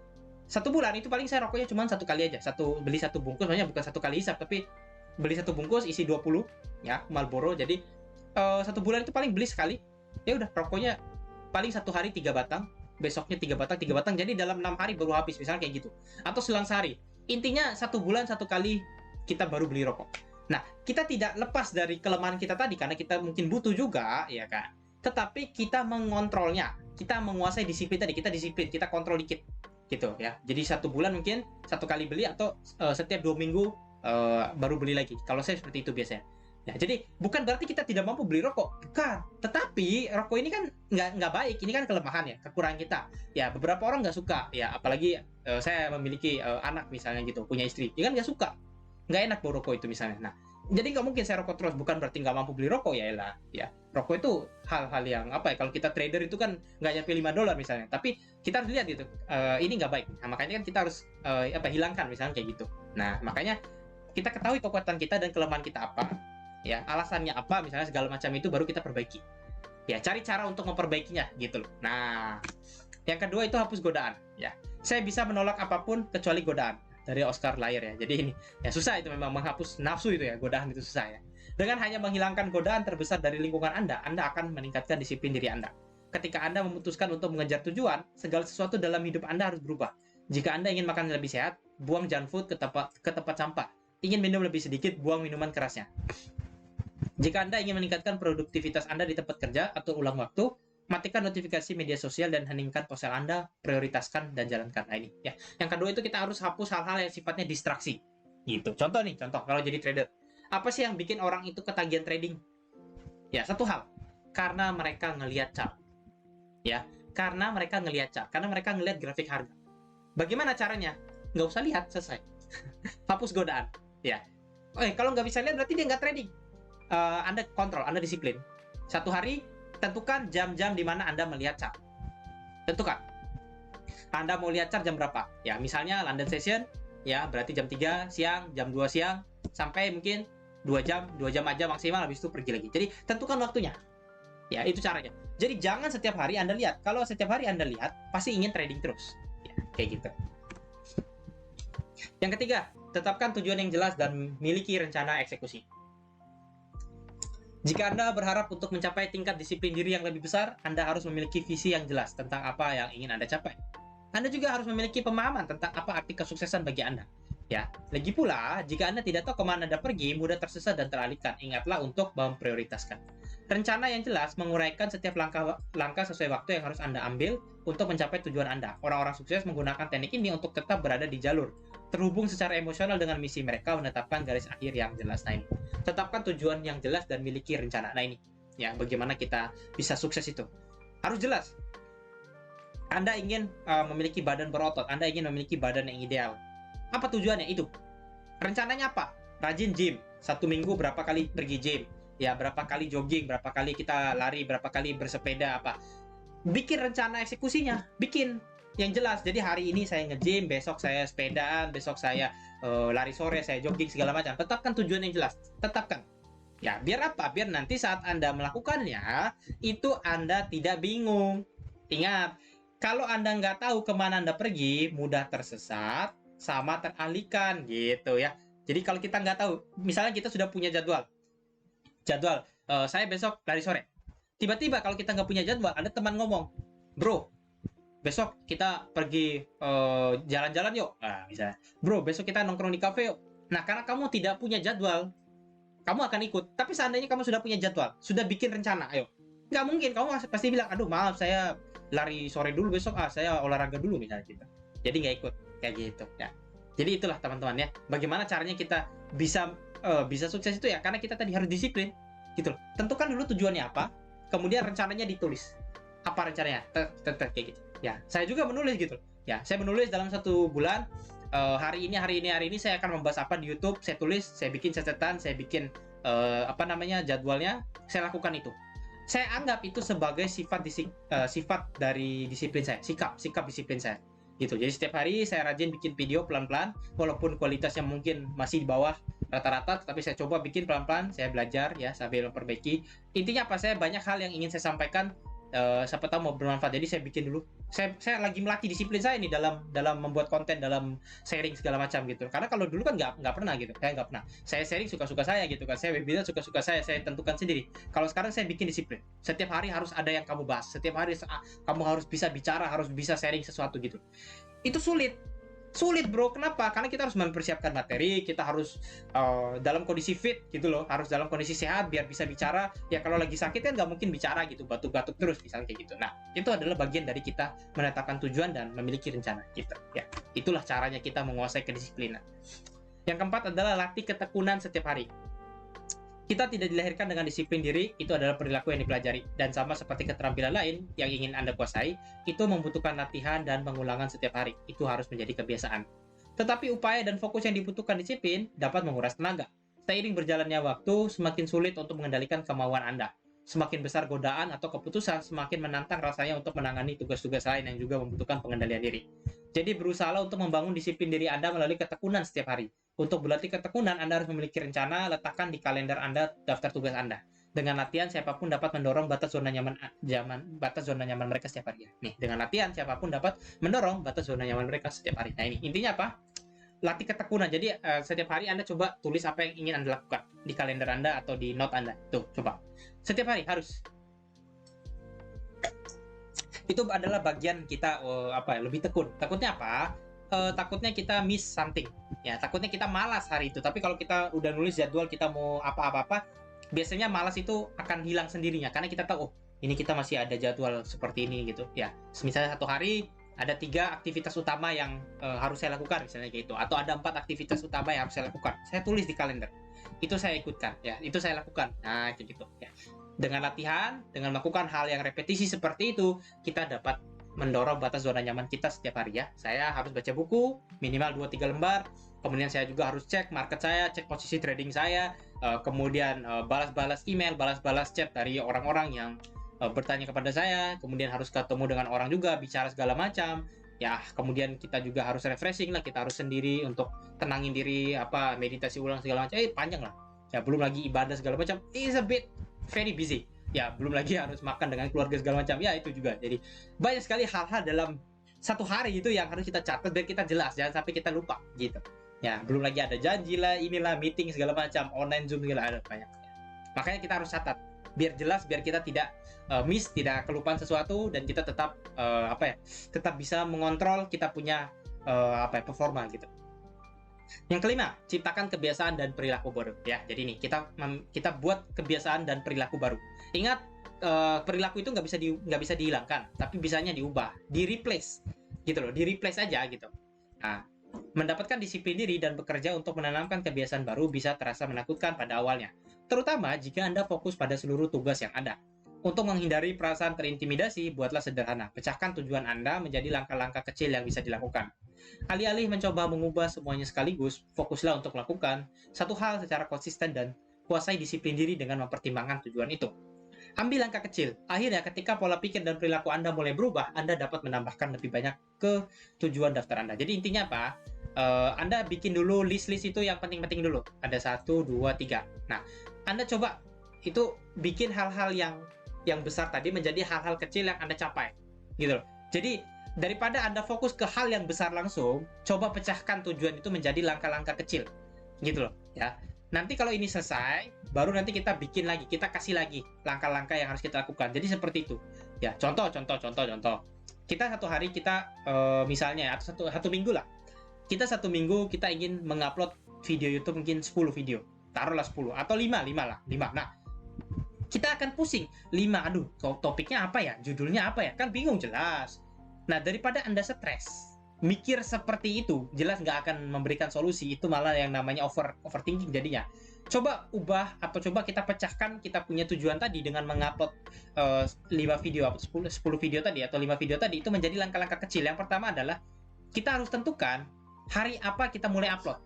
1 bulan itu paling saya rokoknya cuma 1 kali aja. Beli 1 bungkus, maksudnya bukan 1 kali hisap, tapi beli 1 bungkus isi 20 ya, Marlboro. Jadi 1 bulan itu paling beli sekali. Ya udah, rokoknya paling 1 hari 3 batang, besoknya 3 batang. Jadi dalam 6 hari baru habis, misalnya kayak gitu. Atau selang sehari. Intinya 1 bulan 1 kali kita baru beli rokok. Nah, kita tidak lepas dari kelemahan kita tadi karena kita mungkin butuh juga, ya kan? Tetapi kita mengontrolnya, kita menguasai disiplin tadi, kita disiplin, kita kontrol dikit, gitu ya. Jadi 1 bulan mungkin 1 kali beli atau setiap 2 minggu baru beli lagi. Kalau saya seperti itu biasanya. Ya, jadi bukan berarti kita tidak mampu beli rokok, bukan. Tetapi rokok ini kan nggak baik, ini kan kelemahan ya, kekurangan kita. Ya beberapa orang nggak suka, ya apalagi saya memiliki anak misalnya gitu, punya istri, ya kan nggak suka, nggak enak bau rokok itu misalnya. Nah, jadi nggak mungkin saya rokok terus, bukan berarti nggak mampu beli rokok ya lah. Ya rokok itu hal-hal yang apa ya? Kalau kita trader itu kan nggak nyampe $5 misalnya, tapi kita harus lihat gitu, ini nggak baik. Nah, makanya kan kita harus hilangkan misalnya kayak gitu. Nah makanya kita ketahui kekuatan kita dan kelemahan kita apa, ya alasannya apa misalnya segala macam itu baru kita perbaiki, ya cari cara untuk memperbaikinya gitu loh. Nah yang kedua itu hapus godaan. Ya saya bisa menolak apapun kecuali godaan, dari Oscar Layer ya. Jadi ini ya susah itu, memang menghapus nafsu itu ya, godaan itu susah ya. Dengan hanya menghilangkan godaan terbesar dari lingkungan Anda akan meningkatkan disiplin diri Anda. Ketika Anda memutuskan untuk mengejar tujuan, segala sesuatu dalam hidup Anda harus berubah. Jika Anda ingin makan lebih sehat, buang junk food ke tempat sampah. Ingin minum lebih sedikit, buang minuman kerasnya. Jika Anda ingin meningkatkan produktivitas Anda di tempat kerja atau ulang waktu, matikan notifikasi media sosial dan heningkan ponsel Anda, prioritaskan dan jalankan. Nah ini ya. Yang kedua itu kita harus hapus hal-hal yang sifatnya distraksi. Gitu. Contoh kalau jadi trader. Apa sih yang bikin orang itu ketagihan trading? Ya, satu hal. Karena mereka ngelihat chart. Ya, karena mereka ngelihat chart, karena mereka ngelihat grafik harga. Bagaimana caranya? Nggak usah lihat, selesai. Hapus godaan. Ya. Kalau nggak bisa lihat berarti dia nggak trading. Anda kontrol, Anda disiplin. Satu hari, tentukan jam-jam di mana Anda melihat chart. Tentukan. Anda mau lihat chart jam berapa? Ya, misalnya London Session, ya berarti jam 3 siang, jam 2 siang, sampai mungkin 2 jam aja maksimal, habis itu pergi lagi. Jadi, tentukan waktunya. Ya, itu caranya. Jadi, jangan setiap hari Anda lihat. Kalau setiap hari Anda lihat, pasti ingin trading terus. Ya, kayak gitu. Yang ketiga, tetapkan tujuan yang jelas dan miliki rencana eksekusi. Jika Anda berharap untuk mencapai tingkat disiplin diri yang lebih besar, Anda harus memiliki visi yang jelas tentang apa yang ingin Anda capai. Anda juga harus memiliki pemahaman tentang apa arti kesuksesan bagi Anda. Ya, lagi pula, jika Anda tidak tahu kemana Anda pergi, mudah tersesat dan teralihkan. Ingatlah untuk memprioritaskan. Rencana yang jelas menguraikan setiap langkah sesuai waktu yang harus Anda ambil untuk mencapai tujuan Anda. Orang-orang sukses menggunakan teknik ini untuk tetap berada di jalur, terhubung secara emosional dengan misi mereka, menetapkan garis akhir yang jelas. Nah ini, tetapkan tujuan yang jelas dan miliki rencana. Nah ini, ya bagaimana kita bisa sukses itu harus jelas. Anda ingin memiliki badan berotot, Anda ingin memiliki badan yang ideal. Apa tujuannya itu? Rencananya apa? Rajin gym, 1 minggu berapa kali pergi gym, ya berapa kali jogging, berapa kali kita lari, berapa kali bersepeda, apa. Bikin rencana eksekusinya, bikin yang jelas. Jadi hari ini saya nge-gym, besok saya sepedaan, besok saya lari sore, saya jogging segala macam. Tetapkan tujuan yang jelas, tetapkan. Ya, biar apa? Biar nanti saat Anda melakukannya, itu Anda tidak bingung. Ingat, kalau Anda nggak tahu kemana Anda pergi, mudah tersesat sama teralihkan gitu ya. Jadi kalau kita nggak tahu, misalnya kita sudah punya jadwal, saya besok lari sore. Tiba-tiba kalau kita nggak punya jadwal, ada teman ngomong, bro, besok kita pergi jalan-jalan yuk. Nah, misalnya, bro, besok kita nongkrong di kafe yuk. Nah, karena kamu tidak punya jadwal, kamu akan ikut. Tapi seandainya kamu sudah punya jadwal, sudah bikin rencana, ayo. Nggak mungkin, kamu pasti bilang, aduh maaf, saya lari sore dulu besok, saya olahraga dulu misalnya gitu. Jadi nggak ikut, kayak gitu ya. Jadi itulah teman-teman ya, bagaimana caranya kita bisa sukses itu ya, karena kita tadi harus disiplin gitu loh. Tentukan dulu tujuannya apa, kemudian rencananya ditulis. Apa rencananya? Kayak gitu. Ya, saya juga menulis gitu. Ya, saya menulis dalam 1 bulan. Hari ini saya akan membahas apa di YouTube. Saya tulis, saya bikin catatan, saya bikin jadwalnya. Saya lakukan itu. Saya anggap itu sebagai sifat dari disiplin saya, sikap disiplin saya. Gitu. Jadi setiap hari saya rajin bikin video pelan-pelan, walaupun kualitasnya mungkin masih di bawah rata-rata, tapi saya coba bikin pelan-pelan, saya belajar ya sambil memperbaiki. Intinya apa? Saya banyak hal yang ingin saya sampaikan, siapa tahu mau bermanfaat. Jadi saya bikin dulu. Saya lagi melatih disiplin saya nih dalam membuat konten, dalam sharing segala macam gitu. Karena kalau dulu kan nggak pernah gitu. Saya nggak pernah. Saya sharing suka-suka saya gitu kan. Saya webinar suka-suka saya tentukan sendiri. Kalau sekarang saya bikin disiplin. Setiap hari harus ada yang kamu bahas. Setiap hari kamu harus bisa bicara, harus bisa sharing sesuatu gitu. Itu sulit bro, kenapa? Karena kita harus mempersiapkan materi, kita harus dalam kondisi fit gitu loh, harus dalam kondisi sehat biar bisa bicara. Ya kalau lagi sakit kan nggak mungkin bicara gitu, batuk-batuk terus misalnya kayak gitu. Nah itu adalah bagian dari kita menetapkan tujuan dan memiliki rencana gitu ya. Itulah caranya kita menguasai kedisiplinan. Yang keempat adalah latih ketekunan setiap hari. Kita tidak dilahirkan dengan disiplin diri, itu adalah perilaku yang dipelajari. Dan sama seperti keterampilan lain yang ingin Anda kuasai, itu membutuhkan latihan dan pengulangan setiap hari. Itu harus menjadi kebiasaan. Tetapi upaya dan fokus yang dibutuhkan disiplin dapat menguras tenaga. Seiring berjalannya waktu, semakin sulit untuk mengendalikan kemauan Anda. Semakin besar godaan atau keputusan, semakin menantang rasanya untuk menangani tugas-tugas lain yang juga membutuhkan pengendalian diri. Jadi berusaha untuk membangun disiplin diri Anda melalui ketekunan setiap hari. Untuk berlatih ketekunan, Anda harus memiliki rencana, letakkan di kalender Anda daftar tugas Anda. Dengan latihan, siapapun dapat mendorong batas zona nyaman mereka setiap hari. Nih, dengan latihan, siapapun dapat mendorong batas zona nyaman mereka setiap hari. Nah, ini intinya apa? Latih ketekunan. Jadi setiap hari Anda coba tulis apa yang ingin Anda lakukan di kalender Anda atau di note Anda. Tuh, coba. Setiap hari harus. Itu adalah bagian kita lebih tekun. Takutnya apa? Takutnya kita miss something. Ya, takutnya kita malas hari itu. Tapi kalau kita udah nulis jadwal kita mau apa-apa, biasanya malas itu akan hilang sendirinya karena kita tahu, oh, ini kita masih ada jadwal seperti ini gitu. Ya, misalnya satu hari ada 3 aktivitas utama yang harus saya lakukan misalnya gitu, atau ada 4 aktivitas utama yang harus saya lakukan. Saya tulis di kalender. Itu saya ikutkan, ya. Itu saya lakukan. Nah, kayak gitu, ya. Dengan latihan, dengan melakukan hal yang repetisi seperti itu, kita dapat mendorong batas zona nyaman kita setiap hari ya. Saya harus baca buku minimal 2-3 lembar. Kemudian saya juga harus cek market saya, cek posisi trading saya, kemudian balas-balas email, balas-balas chat dari orang-orang yang bertanya kepada saya, kemudian harus ketemu dengan orang juga, bicara segala macam. Ya, kemudian kita juga harus refreshing lah, kita harus sendiri untuk tenangin diri, meditasi ulang segala macam. Panjang lah. Ya, belum lagi ibadah segala macam. It's a bit very busy. Ya, belum lagi harus makan dengan keluarga segala macam. Ya, itu juga. Jadi, banyak sekali hal-hal dalam satu hari itu yang harus kita catat biar kita jelas, jangan sampai kita lupa gitu. Ya, belum lagi ada janji lah, inilah meeting segala macam, online Zoom segala ada banyak. Makanya kita harus catat biar jelas, biar kita tidak miss, tidak kelupaan sesuatu, dan kita tetap tetap bisa mengontrol kita punya performa gitu. Yang kelima, ciptakan kebiasaan dan perilaku baru. Ya, jadi nih kita buat kebiasaan dan perilaku baru. Ingat, perilaku itu nggak bisa dihilangkan, tapi bisanya diubah, di replace gitu loh, di replace aja gitu. Nah, mendapatkan disiplin diri dan bekerja untuk menanamkan kebiasaan baru bisa terasa menakutkan pada awalnya, terutama jika Anda fokus pada seluruh tugas yang ada. Untuk menghindari perasaan terintimidasi, buatlah sederhana. Pecahkan tujuan Anda menjadi langkah-langkah kecil yang bisa dilakukan. Alih-alih mencoba mengubah semuanya sekaligus, fokuslah untuk melakukan satu hal secara konsisten dan kuasai disiplin diri dengan mempertimbangkan tujuan itu. Ambil langkah kecil. Akhirnya, ketika pola pikir dan perilaku Anda mulai berubah, Anda dapat menambahkan lebih banyak ke tujuan daftar Anda. Jadi intinya apa? Anda bikin dulu list-list itu yang penting-penting dulu. Ada 1, 2, 3. Nah, Anda coba itu bikin hal-hal yang besar tadi menjadi hal-hal kecil yang Anda capai. Gitu loh. Jadi, daripada Anda fokus ke hal yang besar langsung, coba pecahkan tujuan itu menjadi langkah-langkah kecil. Gitu loh, ya. Nanti kalau ini selesai, baru nanti kita bikin lagi, kita kasih lagi langkah-langkah yang harus kita lakukan. Jadi seperti itu. Ya, contoh. Kita satu hari kita misalnya atau satu minggu lah. Kita satu minggu kita ingin mengupload video YouTube mungkin 10 video. Taruhlah 10 atau 5 lah, 5. Nah, kita akan pusing. 5, aduh, topiknya apa ya? Judulnya apa ya? Kan bingung jelas. Nah, daripada Anda stres, mikir seperti itu, jelas nggak akan memberikan solusi. Itu malah yang namanya overthinking jadinya. Coba ubah atau coba kita pecahkan kita punya tujuan tadi dengan mengupload 5 video, 10 video tadi atau 5 video tadi itu menjadi langkah-langkah kecil. Yang pertama adalah kita harus tentukan hari apa kita mulai upload.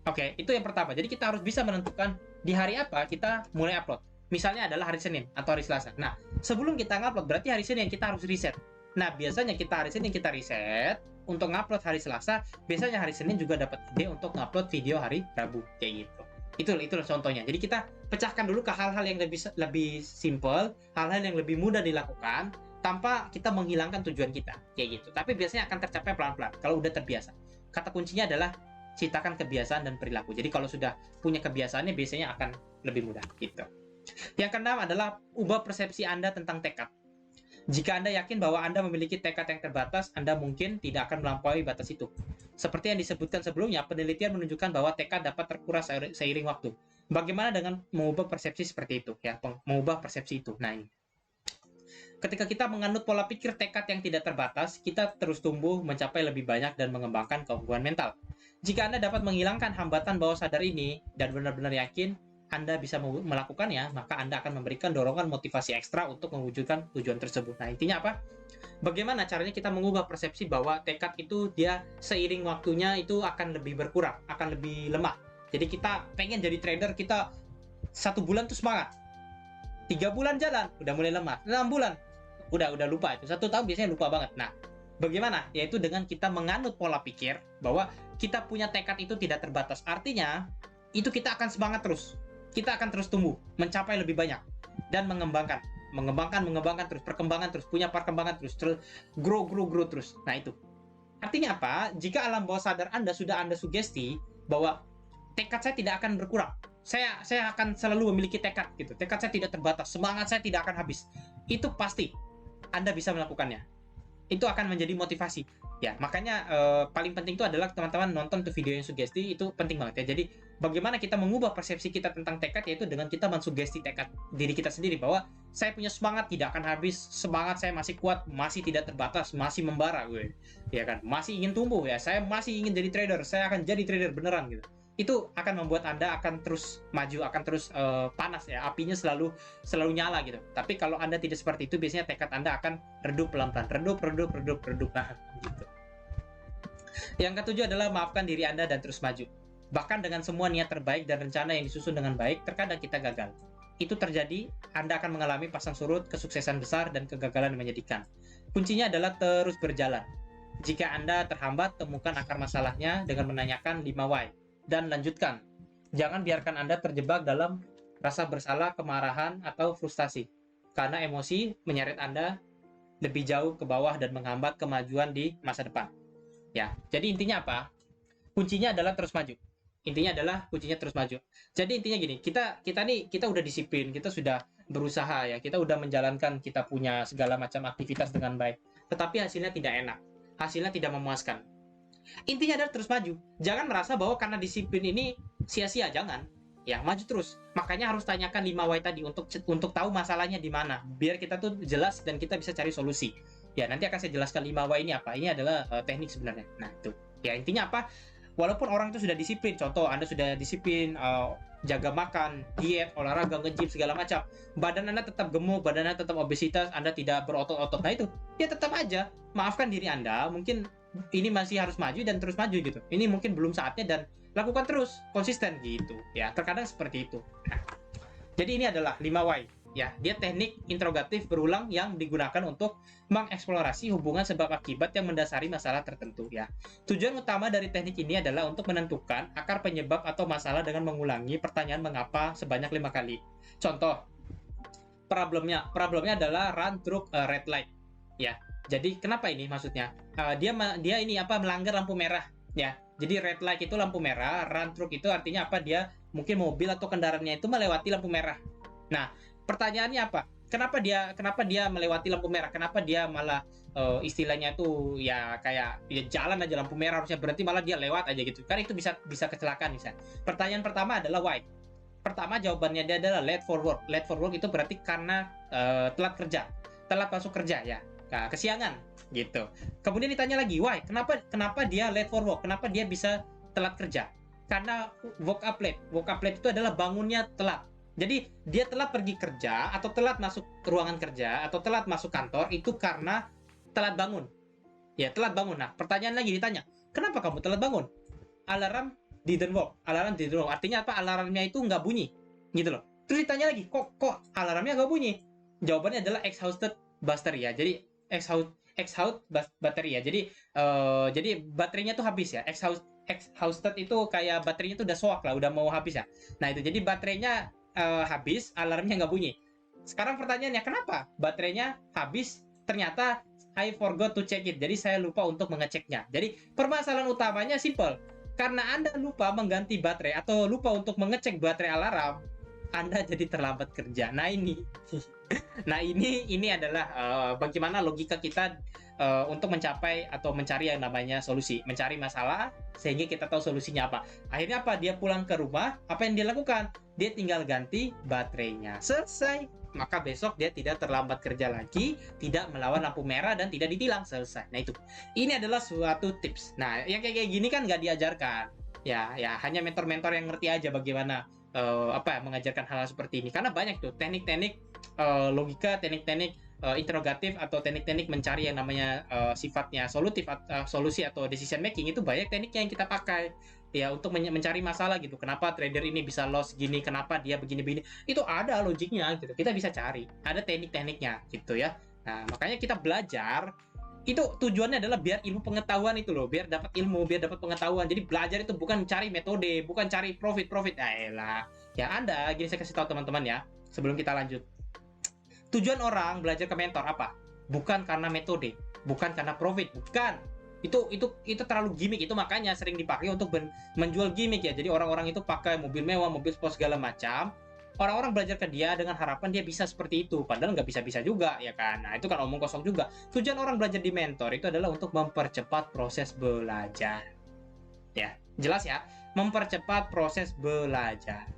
Oke, itu yang pertama. Jadi kita harus bisa menentukan di hari apa kita mulai upload. Misalnya adalah hari Senin atau hari Selasa. Nah, sebelum kita ngupload berarti hari Senin kita harus riset. Nah, biasanya kita hari Senin kita riset untuk ngupload hari Selasa. Biasanya hari Senin juga dapat ide untuk ngupload video hari Rabu kayak gitu. Itulah contohnya. Jadi kita pecahkan dulu ke hal-hal yang lebih simple, hal-hal yang lebih mudah dilakukan tanpa kita menghilangkan tujuan kita kayak gitu. Tapi biasanya akan tercapai pelan-pelan kalau udah terbiasa. Kata kuncinya adalah ciptakan kebiasaan dan perilaku. Jadi kalau sudah punya kebiasaannya biasanya akan lebih mudah gitu. Yang keenam adalah ubah persepsi Anda tentang tekad. Jika Anda yakin bahwa Anda memiliki tekad yang terbatas, Anda mungkin tidak akan melampaui batas itu. Seperti yang disebutkan sebelumnya, penelitian menunjukkan bahwa tekad dapat terkuras seiring waktu. Bagaimana dengan mengubah persepsi seperti itu? Ya, mengubah persepsi itu. Nah, ini. Ketika kita menganut pola pikir tekad yang tidak terbatas, kita terus tumbuh, mencapai lebih banyak, dan mengembangkan keunggulan mental. Jika Anda dapat menghilangkan hambatan bawah sadar ini, dan benar-benar yakin, Anda bisa melakukannya, maka Anda akan memberikan dorongan motivasi ekstra untuk mewujudkan tujuan tersebut. Nah, intinya apa? Bagaimana caranya kita mengubah persepsi bahwa tekad itu dia seiring waktunya itu akan lebih berkurang, akan lebih lemah. Jadi kita pengen jadi trader, kita 1 bulan tuh semangat, 3 bulan jalan, udah mulai lemah, 6 bulan, udah lupa itu, 1 tahun biasanya lupa banget. Nah, bagaimana? Yaitu dengan kita menganut pola pikir bahwa kita punya tekad itu tidak terbatas. Artinya, itu kita akan semangat terus. Kita akan terus tumbuh, mencapai lebih banyak, dan mengembangkan terus, punya perkembangan terus, grow terus. Nah, itu. Artinya apa? Jika alam bawah sadar Anda sudah Anda sugesti bahwa tekad saya tidak akan berkurang. Saya akan selalu memiliki tekad gitu. Tekad saya tidak terbatas, semangat saya tidak akan habis. Itu pasti Anda bisa melakukannya. Itu akan menjadi motivasi. Ya, makanya paling penting itu adalah teman-teman nonton tuh video yang sugesti, itu penting banget ya. Jadi bagaimana kita mengubah persepsi kita tentang tekad, yaitu dengan kita mensugesti tekad diri kita sendiri bahwa saya punya semangat tidak akan habis, semangat saya masih kuat, masih tidak terbatas, masih membara gue. Ya kan, masih ingin tumbuh ya, saya masih ingin jadi trader, saya akan jadi trader beneran gitu. Itu akan membuat Anda akan terus maju, akan terus panas ya, apinya selalu nyala gitu. Tapi kalau Anda tidak seperti itu, biasanya tekad Anda akan redup pelan-pelan, redup. Nah, gitu. Yang ketujuh adalah maafkan diri Anda dan terus maju. Bahkan dengan semua niat terbaik dan rencana yang disusun dengan baik, terkadang kita gagal. Itu terjadi, Anda akan mengalami pasang surut, kesuksesan besar, dan kegagalan yang menyedihkan. Kuncinya adalah terus berjalan. Jika Anda terhambat, temukan akar masalahnya dengan menanyakan 5 why. Dan lanjutkan. Jangan biarkan Anda terjebak dalam rasa bersalah, kemarahan, atau frustasi. Karena emosi menyeret Anda lebih jauh ke bawah dan menghambat kemajuan di masa depan. Ya, jadi intinya apa? Kuncinya adalah terus maju. Jadi intinya gini, kita udah disiplin, kita sudah berusaha ya, kita udah menjalankan, kita punya segala macam aktivitas dengan baik. Tetapi hasilnya tidak enak, hasilnya tidak memuaskan. Intinya adalah terus maju. Jangan merasa bahwa karena disiplin ini sia-sia, jangan. Ya, maju terus. Makanya harus tanyakan 5 why tadi untuk tahu masalahnya di mana. Biar kita tuh jelas dan kita bisa cari solusi. Ya, nanti akan saya jelaskan 5 why ini apa. Ini adalah teknik sebenarnya. Nah, itu. Ya, intinya apa? Walaupun orang itu sudah disiplin, contoh Anda sudah disiplin jaga makan, diet, olahraga, nge-gym segala macam, badan Anda tetap gemuk, badan Anda tetap obesitas, Anda tidak berotot-otot. Nah, itu. Ya tetap aja maafkan diri Anda, mungkin ini masih harus maju dan terus maju gitu. Ini mungkin belum saatnya dan lakukan terus, konsisten gitu. Ya, terkadang seperti itu. Nah, jadi ini adalah 5 why. Ya, dia teknik interogatif berulang yang digunakan untuk mengeksplorasi hubungan sebab akibat yang mendasari masalah tertentu ya. Tujuan utama dari teknik ini adalah untuk menentukan akar penyebab atau masalah dengan mengulangi pertanyaan mengapa sebanyak 5 kali. Contoh, problemnya adalah run through a red light. Ya. Jadi kenapa ini maksudnya? Dia ini apa, melanggar lampu merah ya. Jadi red light itu lampu merah, run through itu artinya apa? Dia mungkin mobil atau kendaraannya itu melewati lampu merah. Nah, pertanyaannya apa? Kenapa dia melewati lampu merah? Kenapa dia malah istilahnya tuh ya kayak ya jalan aja lampu merah harusnya berhenti, malah dia lewat aja gitu. Kan itu bisa kecelakaan misalnya. Pertanyaan pertama adalah why. Pertama jawabannya dia adalah late for work. Late for work itu berarti karena telat masuk kerja ya. Nah, kesiangan gitu. Kemudian ditanya lagi, why? Kenapa dia late for work? Kenapa dia bisa telat kerja? Karena woke up late. Woke up late itu adalah bangunnya telat. Jadi dia telat pergi kerja atau telat masuk ruangan kerja atau telat masuk kantor itu karena telat bangun. Ya, telat bangun. Nah, pertanyaan lagi ditanya, kenapa kamu telat bangun? Alarm didn't work. Artinya apa? Alarmnya itu nggak bunyi. Gitu loh. Terus ditanya lagi, kok alarmnya nggak bunyi? Jawabannya adalah exhausted battery ya. Jadi exhaust baterai ya. Jadi baterainya tuh habis ya. Exhausted itu kayak baterainya tuh udah soak lah, udah mau habis ya. Nah, itu jadi baterainya habis, alarmnya nggak bunyi. Sekarang pertanyaannya, kenapa baterainya habis? Ternyata I forgot to check it. Jadi saya lupa untuk mengeceknya. Jadi permasalahan utamanya simple. Karena Anda lupa mengganti baterai atau lupa untuk mengecek baterai alarm, Anda jadi terlambat kerja. Nah, ini adalah bagaimana logika kita untuk mencapai atau mencari yang namanya solusi, mencari masalah sehingga kita tahu solusinya apa. Akhirnya apa? Dia pulang ke rumah, apa yang dia lakukan? Dia tinggal ganti baterainya. Selesai. Maka besok dia tidak terlambat kerja lagi, tidak melawan lampu merah dan tidak ditilang. Selesai. Nah, itu. Ini adalah suatu tips. Nah, yang kayak gini kan nggak diajarkan. Ya, hanya mentor-mentor yang ngerti aja bagaimana mengajarkan hal-hal seperti ini, karena banyak tuh teknik-teknik logika, teknik-teknik interrogatif atau teknik-teknik mencari yang namanya sifatnya solusi atau decision making. Itu banyak tekniknya yang kita pakai ya untuk mencari masalah gitu. Kenapa trader ini bisa loss gini, kenapa dia begini-begini, itu ada logiknya gitu, kita bisa cari, ada teknik-tekniknya gitu ya. Nah, makanya kita belajar itu tujuannya adalah biar ilmu pengetahuan itu loh, biar dapat ilmu, biar dapat pengetahuan. Jadi belajar itu bukan cari metode, bukan cari profit. Elah. Ya Anda, gini saya kasih tahu teman-teman ya, sebelum kita lanjut. Tujuan orang belajar ke mentor apa? Bukan karena metode, bukan karena profit, bukan. Itu terlalu gimmick, itu makanya sering dipakai untuk menjual gimmick ya. Jadi orang-orang itu pakai mobil mewah, mobil sport segala macam. Orang-orang belajar ke dia dengan harapan dia bisa seperti itu, padahal nggak bisa-bisa juga ya kan. Nah itu kan omong kosong juga. Tujuan orang belajar di mentor itu adalah untuk mempercepat proses belajar. Ya, jelas ya, mempercepat proses belajar.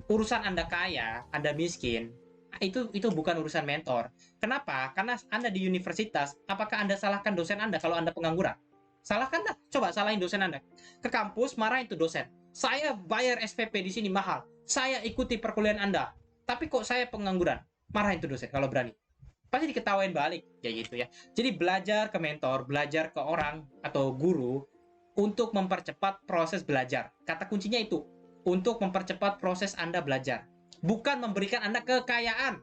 Urusan Anda kaya, Anda miskin, itu bukan urusan mentor. Kenapa? Karena Anda di universitas, apakah Anda salahkan dosen Anda kalau Anda pengangguran? Salahkan dah. Coba salahin dosen Anda. Ke kampus, marahin itu dosen. Saya bayar SPP di sini mahal. Saya ikuti perkuliahan Anda. Tapi kok saya pengangguran? Marahin itu dosen kalau berani. Pasti diketawain balik. Ya gitu ya. Jadi belajar ke mentor, belajar ke orang atau guru untuk mempercepat proses belajar. Kata kuncinya itu. Untuk mempercepat proses Anda belajar, bukan memberikan Anda kekayaan.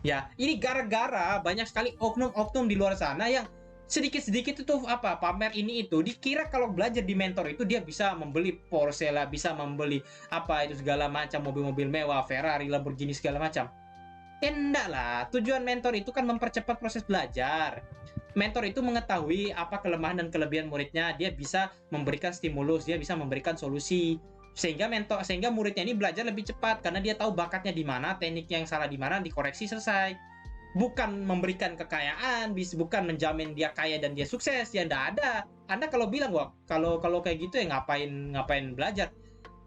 Ya, ini gara-gara banyak sekali oknum-oknum di luar sana yang sedikit-sedikit itu pamer ini itu, dikira kalau belajar di mentor itu dia bisa membeli Porsche lah, bisa membeli apa itu segala macam, mobil-mobil mewah, Ferrari, Lamborghini segala macam. Enggak lah, tujuan mentor itu kan mempercepat proses belajar. Mentor itu mengetahui apa kelemahan dan kelebihan muridnya, dia bisa memberikan stimulus, dia bisa memberikan solusi, sehingga muridnya ini belajar lebih cepat karena dia tahu bakatnya di mana, tekniknya yang salah di mana, dikoreksi, selesai. Bukan memberikan kekayaan, bukan menjamin dia kaya dan dia sukses, ya enggak ada. Anda kalau bilang, wah, kalau kayak gitu ya ngapain belajar?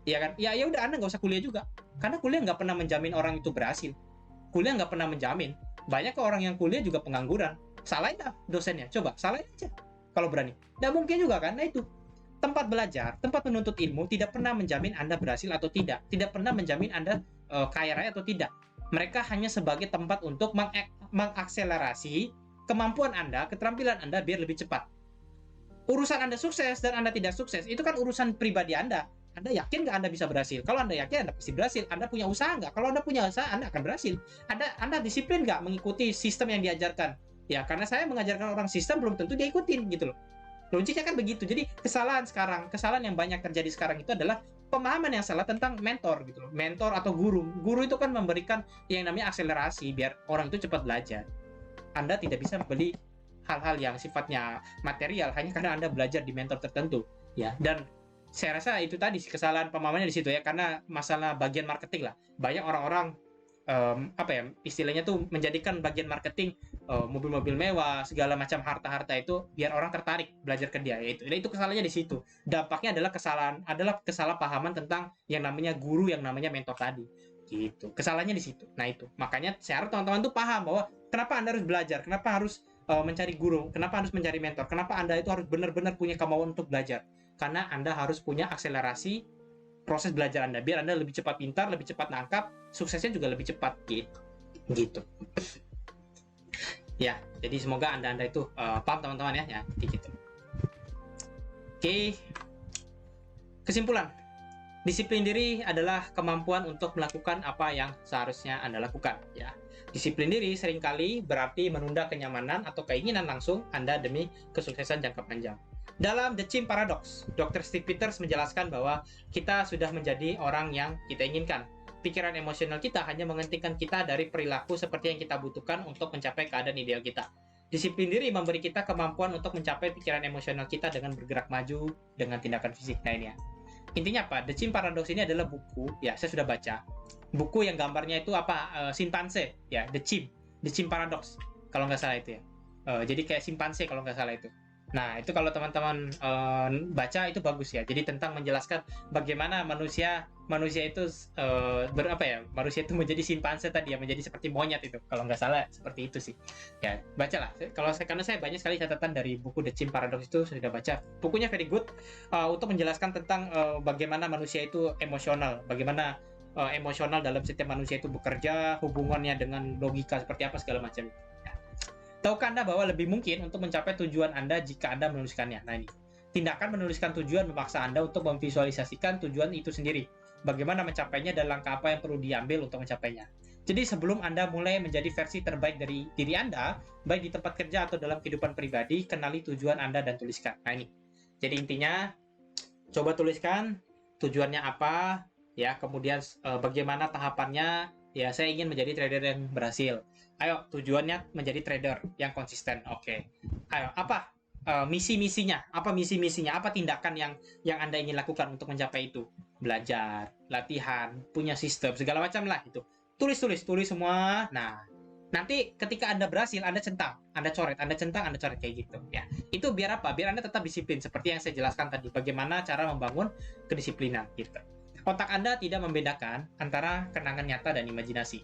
Ya kan? Ya udah, Anda nggak usah kuliah juga. Karena kuliah nggak pernah menjamin orang itu berhasil. Kuliah nggak pernah menjamin. Banyak orang yang kuliah juga pengangguran. Salahin dah dosennya. Coba salahin aja kalau berani. Nggak mungkin juga kan? Nah itu. Tempat belajar, tempat menuntut ilmu tidak pernah menjamin Anda berhasil atau tidak. Tidak pernah menjamin Anda kaya raya atau tidak. Mereka hanya sebagai tempat untuk mengakselerasi kemampuan Anda, keterampilan Anda biar lebih cepat. Urusan Anda sukses dan Anda tidak sukses, itu kan urusan pribadi Anda. Anda yakin nggak Anda bisa berhasil? Kalau Anda yakin, Anda pasti berhasil. Anda punya usaha nggak? Kalau Anda punya usaha, Anda akan berhasil. Anda disiplin nggak mengikuti sistem yang diajarkan? Ya, karena saya mengajarkan orang sistem, belum tentu dia ikutin gitu loh. Logiknya kan begitu. Jadi kesalahan yang banyak terjadi sekarang itu adalah pemahaman yang salah tentang mentor gitu loh. Mentor atau guru. Guru itu kan memberikan yang namanya akselerasi biar orang itu cepat belajar. Anda tidak bisa membeli hal-hal yang sifatnya material hanya karena Anda belajar di mentor tertentu, ya. Dan saya rasa itu tadi kesalahan pemahamannya di situ ya, karena masalah bagian marketing lah. Banyak orang-orang istilahnya tuh menjadikan bagian marketing mobil-mobil mewah, segala macam harta-harta itu biar orang tertarik belajar ke dia. Itu kesalahannya di situ. Dampaknya adalah kesalahpahaman tentang yang namanya guru, yang namanya mentor tadi. Gitu. Kesalahannya di situ. Nah itu. Makanya saya harap teman-teman tuh paham bahwa kenapa Anda harus belajar, kenapa harus mencari guru, kenapa harus mencari mentor, kenapa Anda itu harus benar-benar punya kemauan untuk belajar. Karena Anda harus punya akselerasi proses belajar Anda biar Anda lebih cepat pintar, lebih cepat nangkap, suksesnya juga lebih cepat gitu. Ya, jadi semoga Anda itu paham teman-teman ya gitu. Oke. Kesimpulan. Disiplin diri adalah kemampuan untuk melakukan apa yang seharusnya Anda lakukan ya. Disiplin diri seringkali berarti menunda kenyamanan atau keinginan langsung Anda demi kesuksesan jangka panjang. Dalam The Chimp Paradox, Dr. Steve Peters menjelaskan bahwa kita sudah menjadi orang yang kita inginkan. Pikiran emosional kita hanya menghentikan kita dari perilaku seperti yang kita butuhkan untuk mencapai keadaan ideal kita. Disiplin diri memberi kita kemampuan untuk mencapai pikiran emosional kita dengan bergerak maju dengan tindakan fisik. Nah ini ya. Intinya apa? The Chimp Paradox ini adalah buku, ya saya sudah baca. Buku yang gambarnya itu simpanse, ya, The Chimp Paradox, kalau nggak salah itu ya. Jadi kayak simpanse kalau nggak salah itu. Nah, itu kalau teman-teman baca itu bagus ya. Jadi tentang menjelaskan bagaimana manusia itu manusia itu menjadi simpanse tadi ya, menjadi seperti monyet itu. Kalau nggak salah seperti itu sih. Ya, bacalah. Karena saya banyak sekali catatan dari buku The Chimp Paradox itu sudah baca. Bukunya very good untuk menjelaskan tentang bagaimana manusia itu emosional, bagaimana emosional dalam setiap manusia itu bekerja, hubungannya dengan logika seperti apa segala macam. Ya. Tahukah Anda bahwa lebih mungkin untuk mencapai tujuan Anda jika Anda menuliskannya? Nah, ini. Tindakan menuliskan tujuan memaksa Anda untuk memvisualisasikan tujuan itu sendiri. Bagaimana mencapainya dan langkah apa yang perlu diambil untuk mencapainya. Jadi sebelum Anda mulai menjadi versi terbaik dari diri Anda, baik di tempat kerja atau dalam kehidupan pribadi, kenali tujuan Anda dan tuliskan. Nah, ini. Jadi intinya, coba tuliskan tujuannya apa, ya, kemudian bagaimana tahapannya. Ya, saya ingin menjadi trader yang berhasil. Ayo, tujuannya menjadi trader yang konsisten. Oke. Ayo, apa misi-misinya? Apa misi-misinya? Apa tindakan yang Anda ingin lakukan untuk mencapai itu? Belajar, latihan, punya sistem, segala macam lah itu. Tulis semua. Nah, nanti ketika Anda berhasil, Anda centang, Anda coret, Anda centang, Anda coret kayak gitu, ya. Itu biar apa? Biar Anda tetap disiplin seperti yang saya jelaskan tadi. Bagaimana cara membangun kedisiplinan gitu. Otak Anda tidak membedakan antara kenangan nyata dan imajinasi.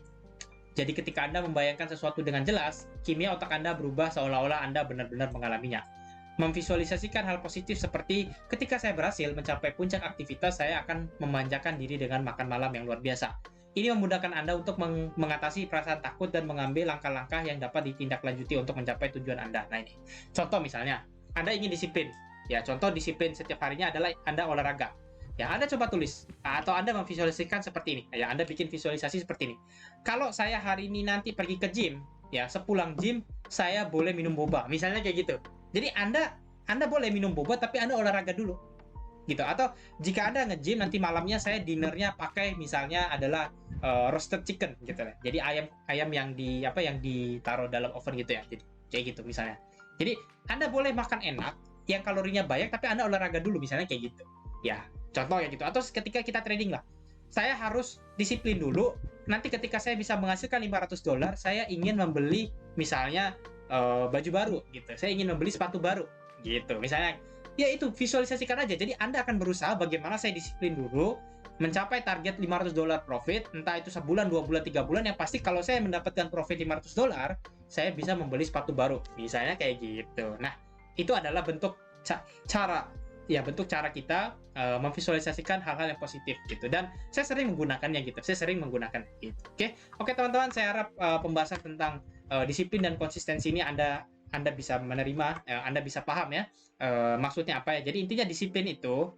Jadi ketika Anda membayangkan sesuatu dengan jelas, kimia otak Anda berubah seolah-olah Anda benar-benar mengalaminya. Memvisualisasikan hal positif seperti ketika saya berhasil mencapai puncak aktivitas, saya akan memanjakan diri dengan makan malam yang luar biasa. Ini memudahkan Anda untuk mengatasi perasaan takut dan mengambil langkah-langkah yang dapat ditindaklanjuti untuk mencapai tujuan Anda. Nah, ini contoh misalnya, Anda ingin disiplin. Ya, contoh disiplin setiap harinya adalah Anda olahraga. Ya, Anda coba tulis atau Anda memvisualisasikan seperti ini. Ya, Anda bikin visualisasi seperti ini. Kalau saya hari ini nanti pergi ke gym, ya, sepulang gym saya boleh minum boba. Misalnya kayak gitu. Jadi Anda boleh minum boba tapi Anda olahraga dulu. Gitu. Atau jika Anda nge-gym nanti malamnya saya dinernya pakai misalnya adalah roasted chicken gitu ya. Jadi ayam yang ditaruh dalam oven gitu ya. Jadi kayak gitu misalnya. Jadi Anda boleh makan enak yang kalorinya banyak tapi Anda olahraga dulu misalnya kayak gitu. Ya, contoh ya gitu. Atau ketika kita trading lah. Saya harus disiplin dulu. Nanti ketika saya bisa menghasilkan $500, saya ingin membeli misalnya baju baru gitu. Saya ingin membeli sepatu baru gitu. Misalnya ya itu visualisasikan aja. Jadi Anda akan berusaha bagaimana saya disiplin dulu mencapai target $500 profit, entah itu sebulan, 2 bulan, 3 bulan, yang pasti kalau saya mendapatkan profit $500, saya bisa membeli sepatu baru. Misalnya kayak gitu. Nah, itu adalah bentuk cara kita memvisualisasikan hal-hal yang positif gitu. Dan saya sering menggunakannya gitu. Oke teman-teman, saya harap pembahasan tentang disiplin dan konsistensi ini Anda bisa menerima, Anda bisa paham ya maksudnya apa ya. Jadi intinya disiplin itu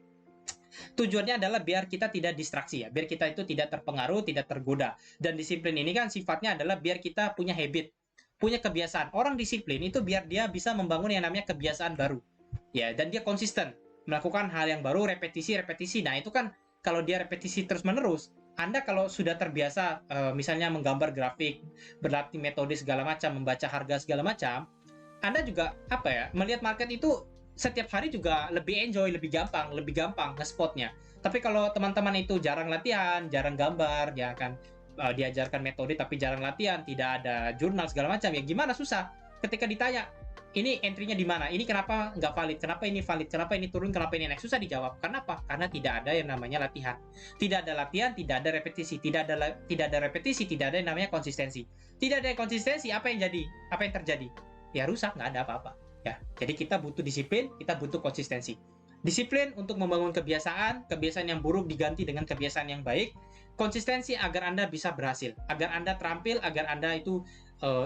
tujuannya adalah biar kita tidak distraksi ya, biar kita itu tidak terpengaruh, tidak tergoda. Dan disiplin ini kan sifatnya adalah biar kita punya habit, punya kebiasaan. Orang disiplin itu biar dia bisa membangun yang namanya kebiasaan baru. Ya, dan dia konsisten melakukan hal yang baru, repetisi. Nah, itu kan kalau dia repetisi terus-menerus, Anda kalau sudah terbiasa misalnya menggambar grafik, berlatih metode segala macam, membaca harga segala macam, Anda juga melihat market itu setiap hari juga lebih enjoy, lebih gampang nge-spotnya. Tapi kalau teman-teman itu jarang latihan, jarang gambar, ya kan diajarkan metode tapi jarang latihan, tidak ada jurnal segala macam, ya gimana, susah. Ketika ditanya, ini entry-nya di mana? Ini kenapa nggak valid? Kenapa ini valid? Kenapa ini turun? Kenapa ini naik? Susah dijawab. Kenapa? Karena tidak ada yang namanya latihan. Tidak ada latihan, tidak ada repetisi. Tidak ada repetisi, tidak ada yang namanya konsistensi. Tidak ada konsistensi, apa yang terjadi? Ya rusak, nggak ada apa-apa. Ya, jadi kita butuh disiplin, kita butuh konsistensi. Disiplin untuk membangun kebiasaan yang buruk diganti dengan kebiasaan yang baik. Konsistensi agar Anda bisa berhasil, agar Anda terampil, agar Anda itu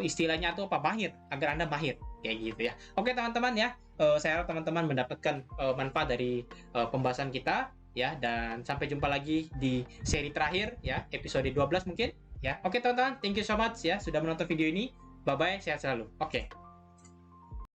istilahnya atau mahir, agar Anda mahir, kayak gitu ya. Oke teman-teman ya, saya harap teman-teman mendapatkan manfaat dari pembahasan kita ya, dan sampai jumpa lagi di seri terakhir ya, episode 12 mungkin ya. Oke teman-teman, thank you so much ya sudah menonton video ini. Bye bye, sehat selalu. Oke.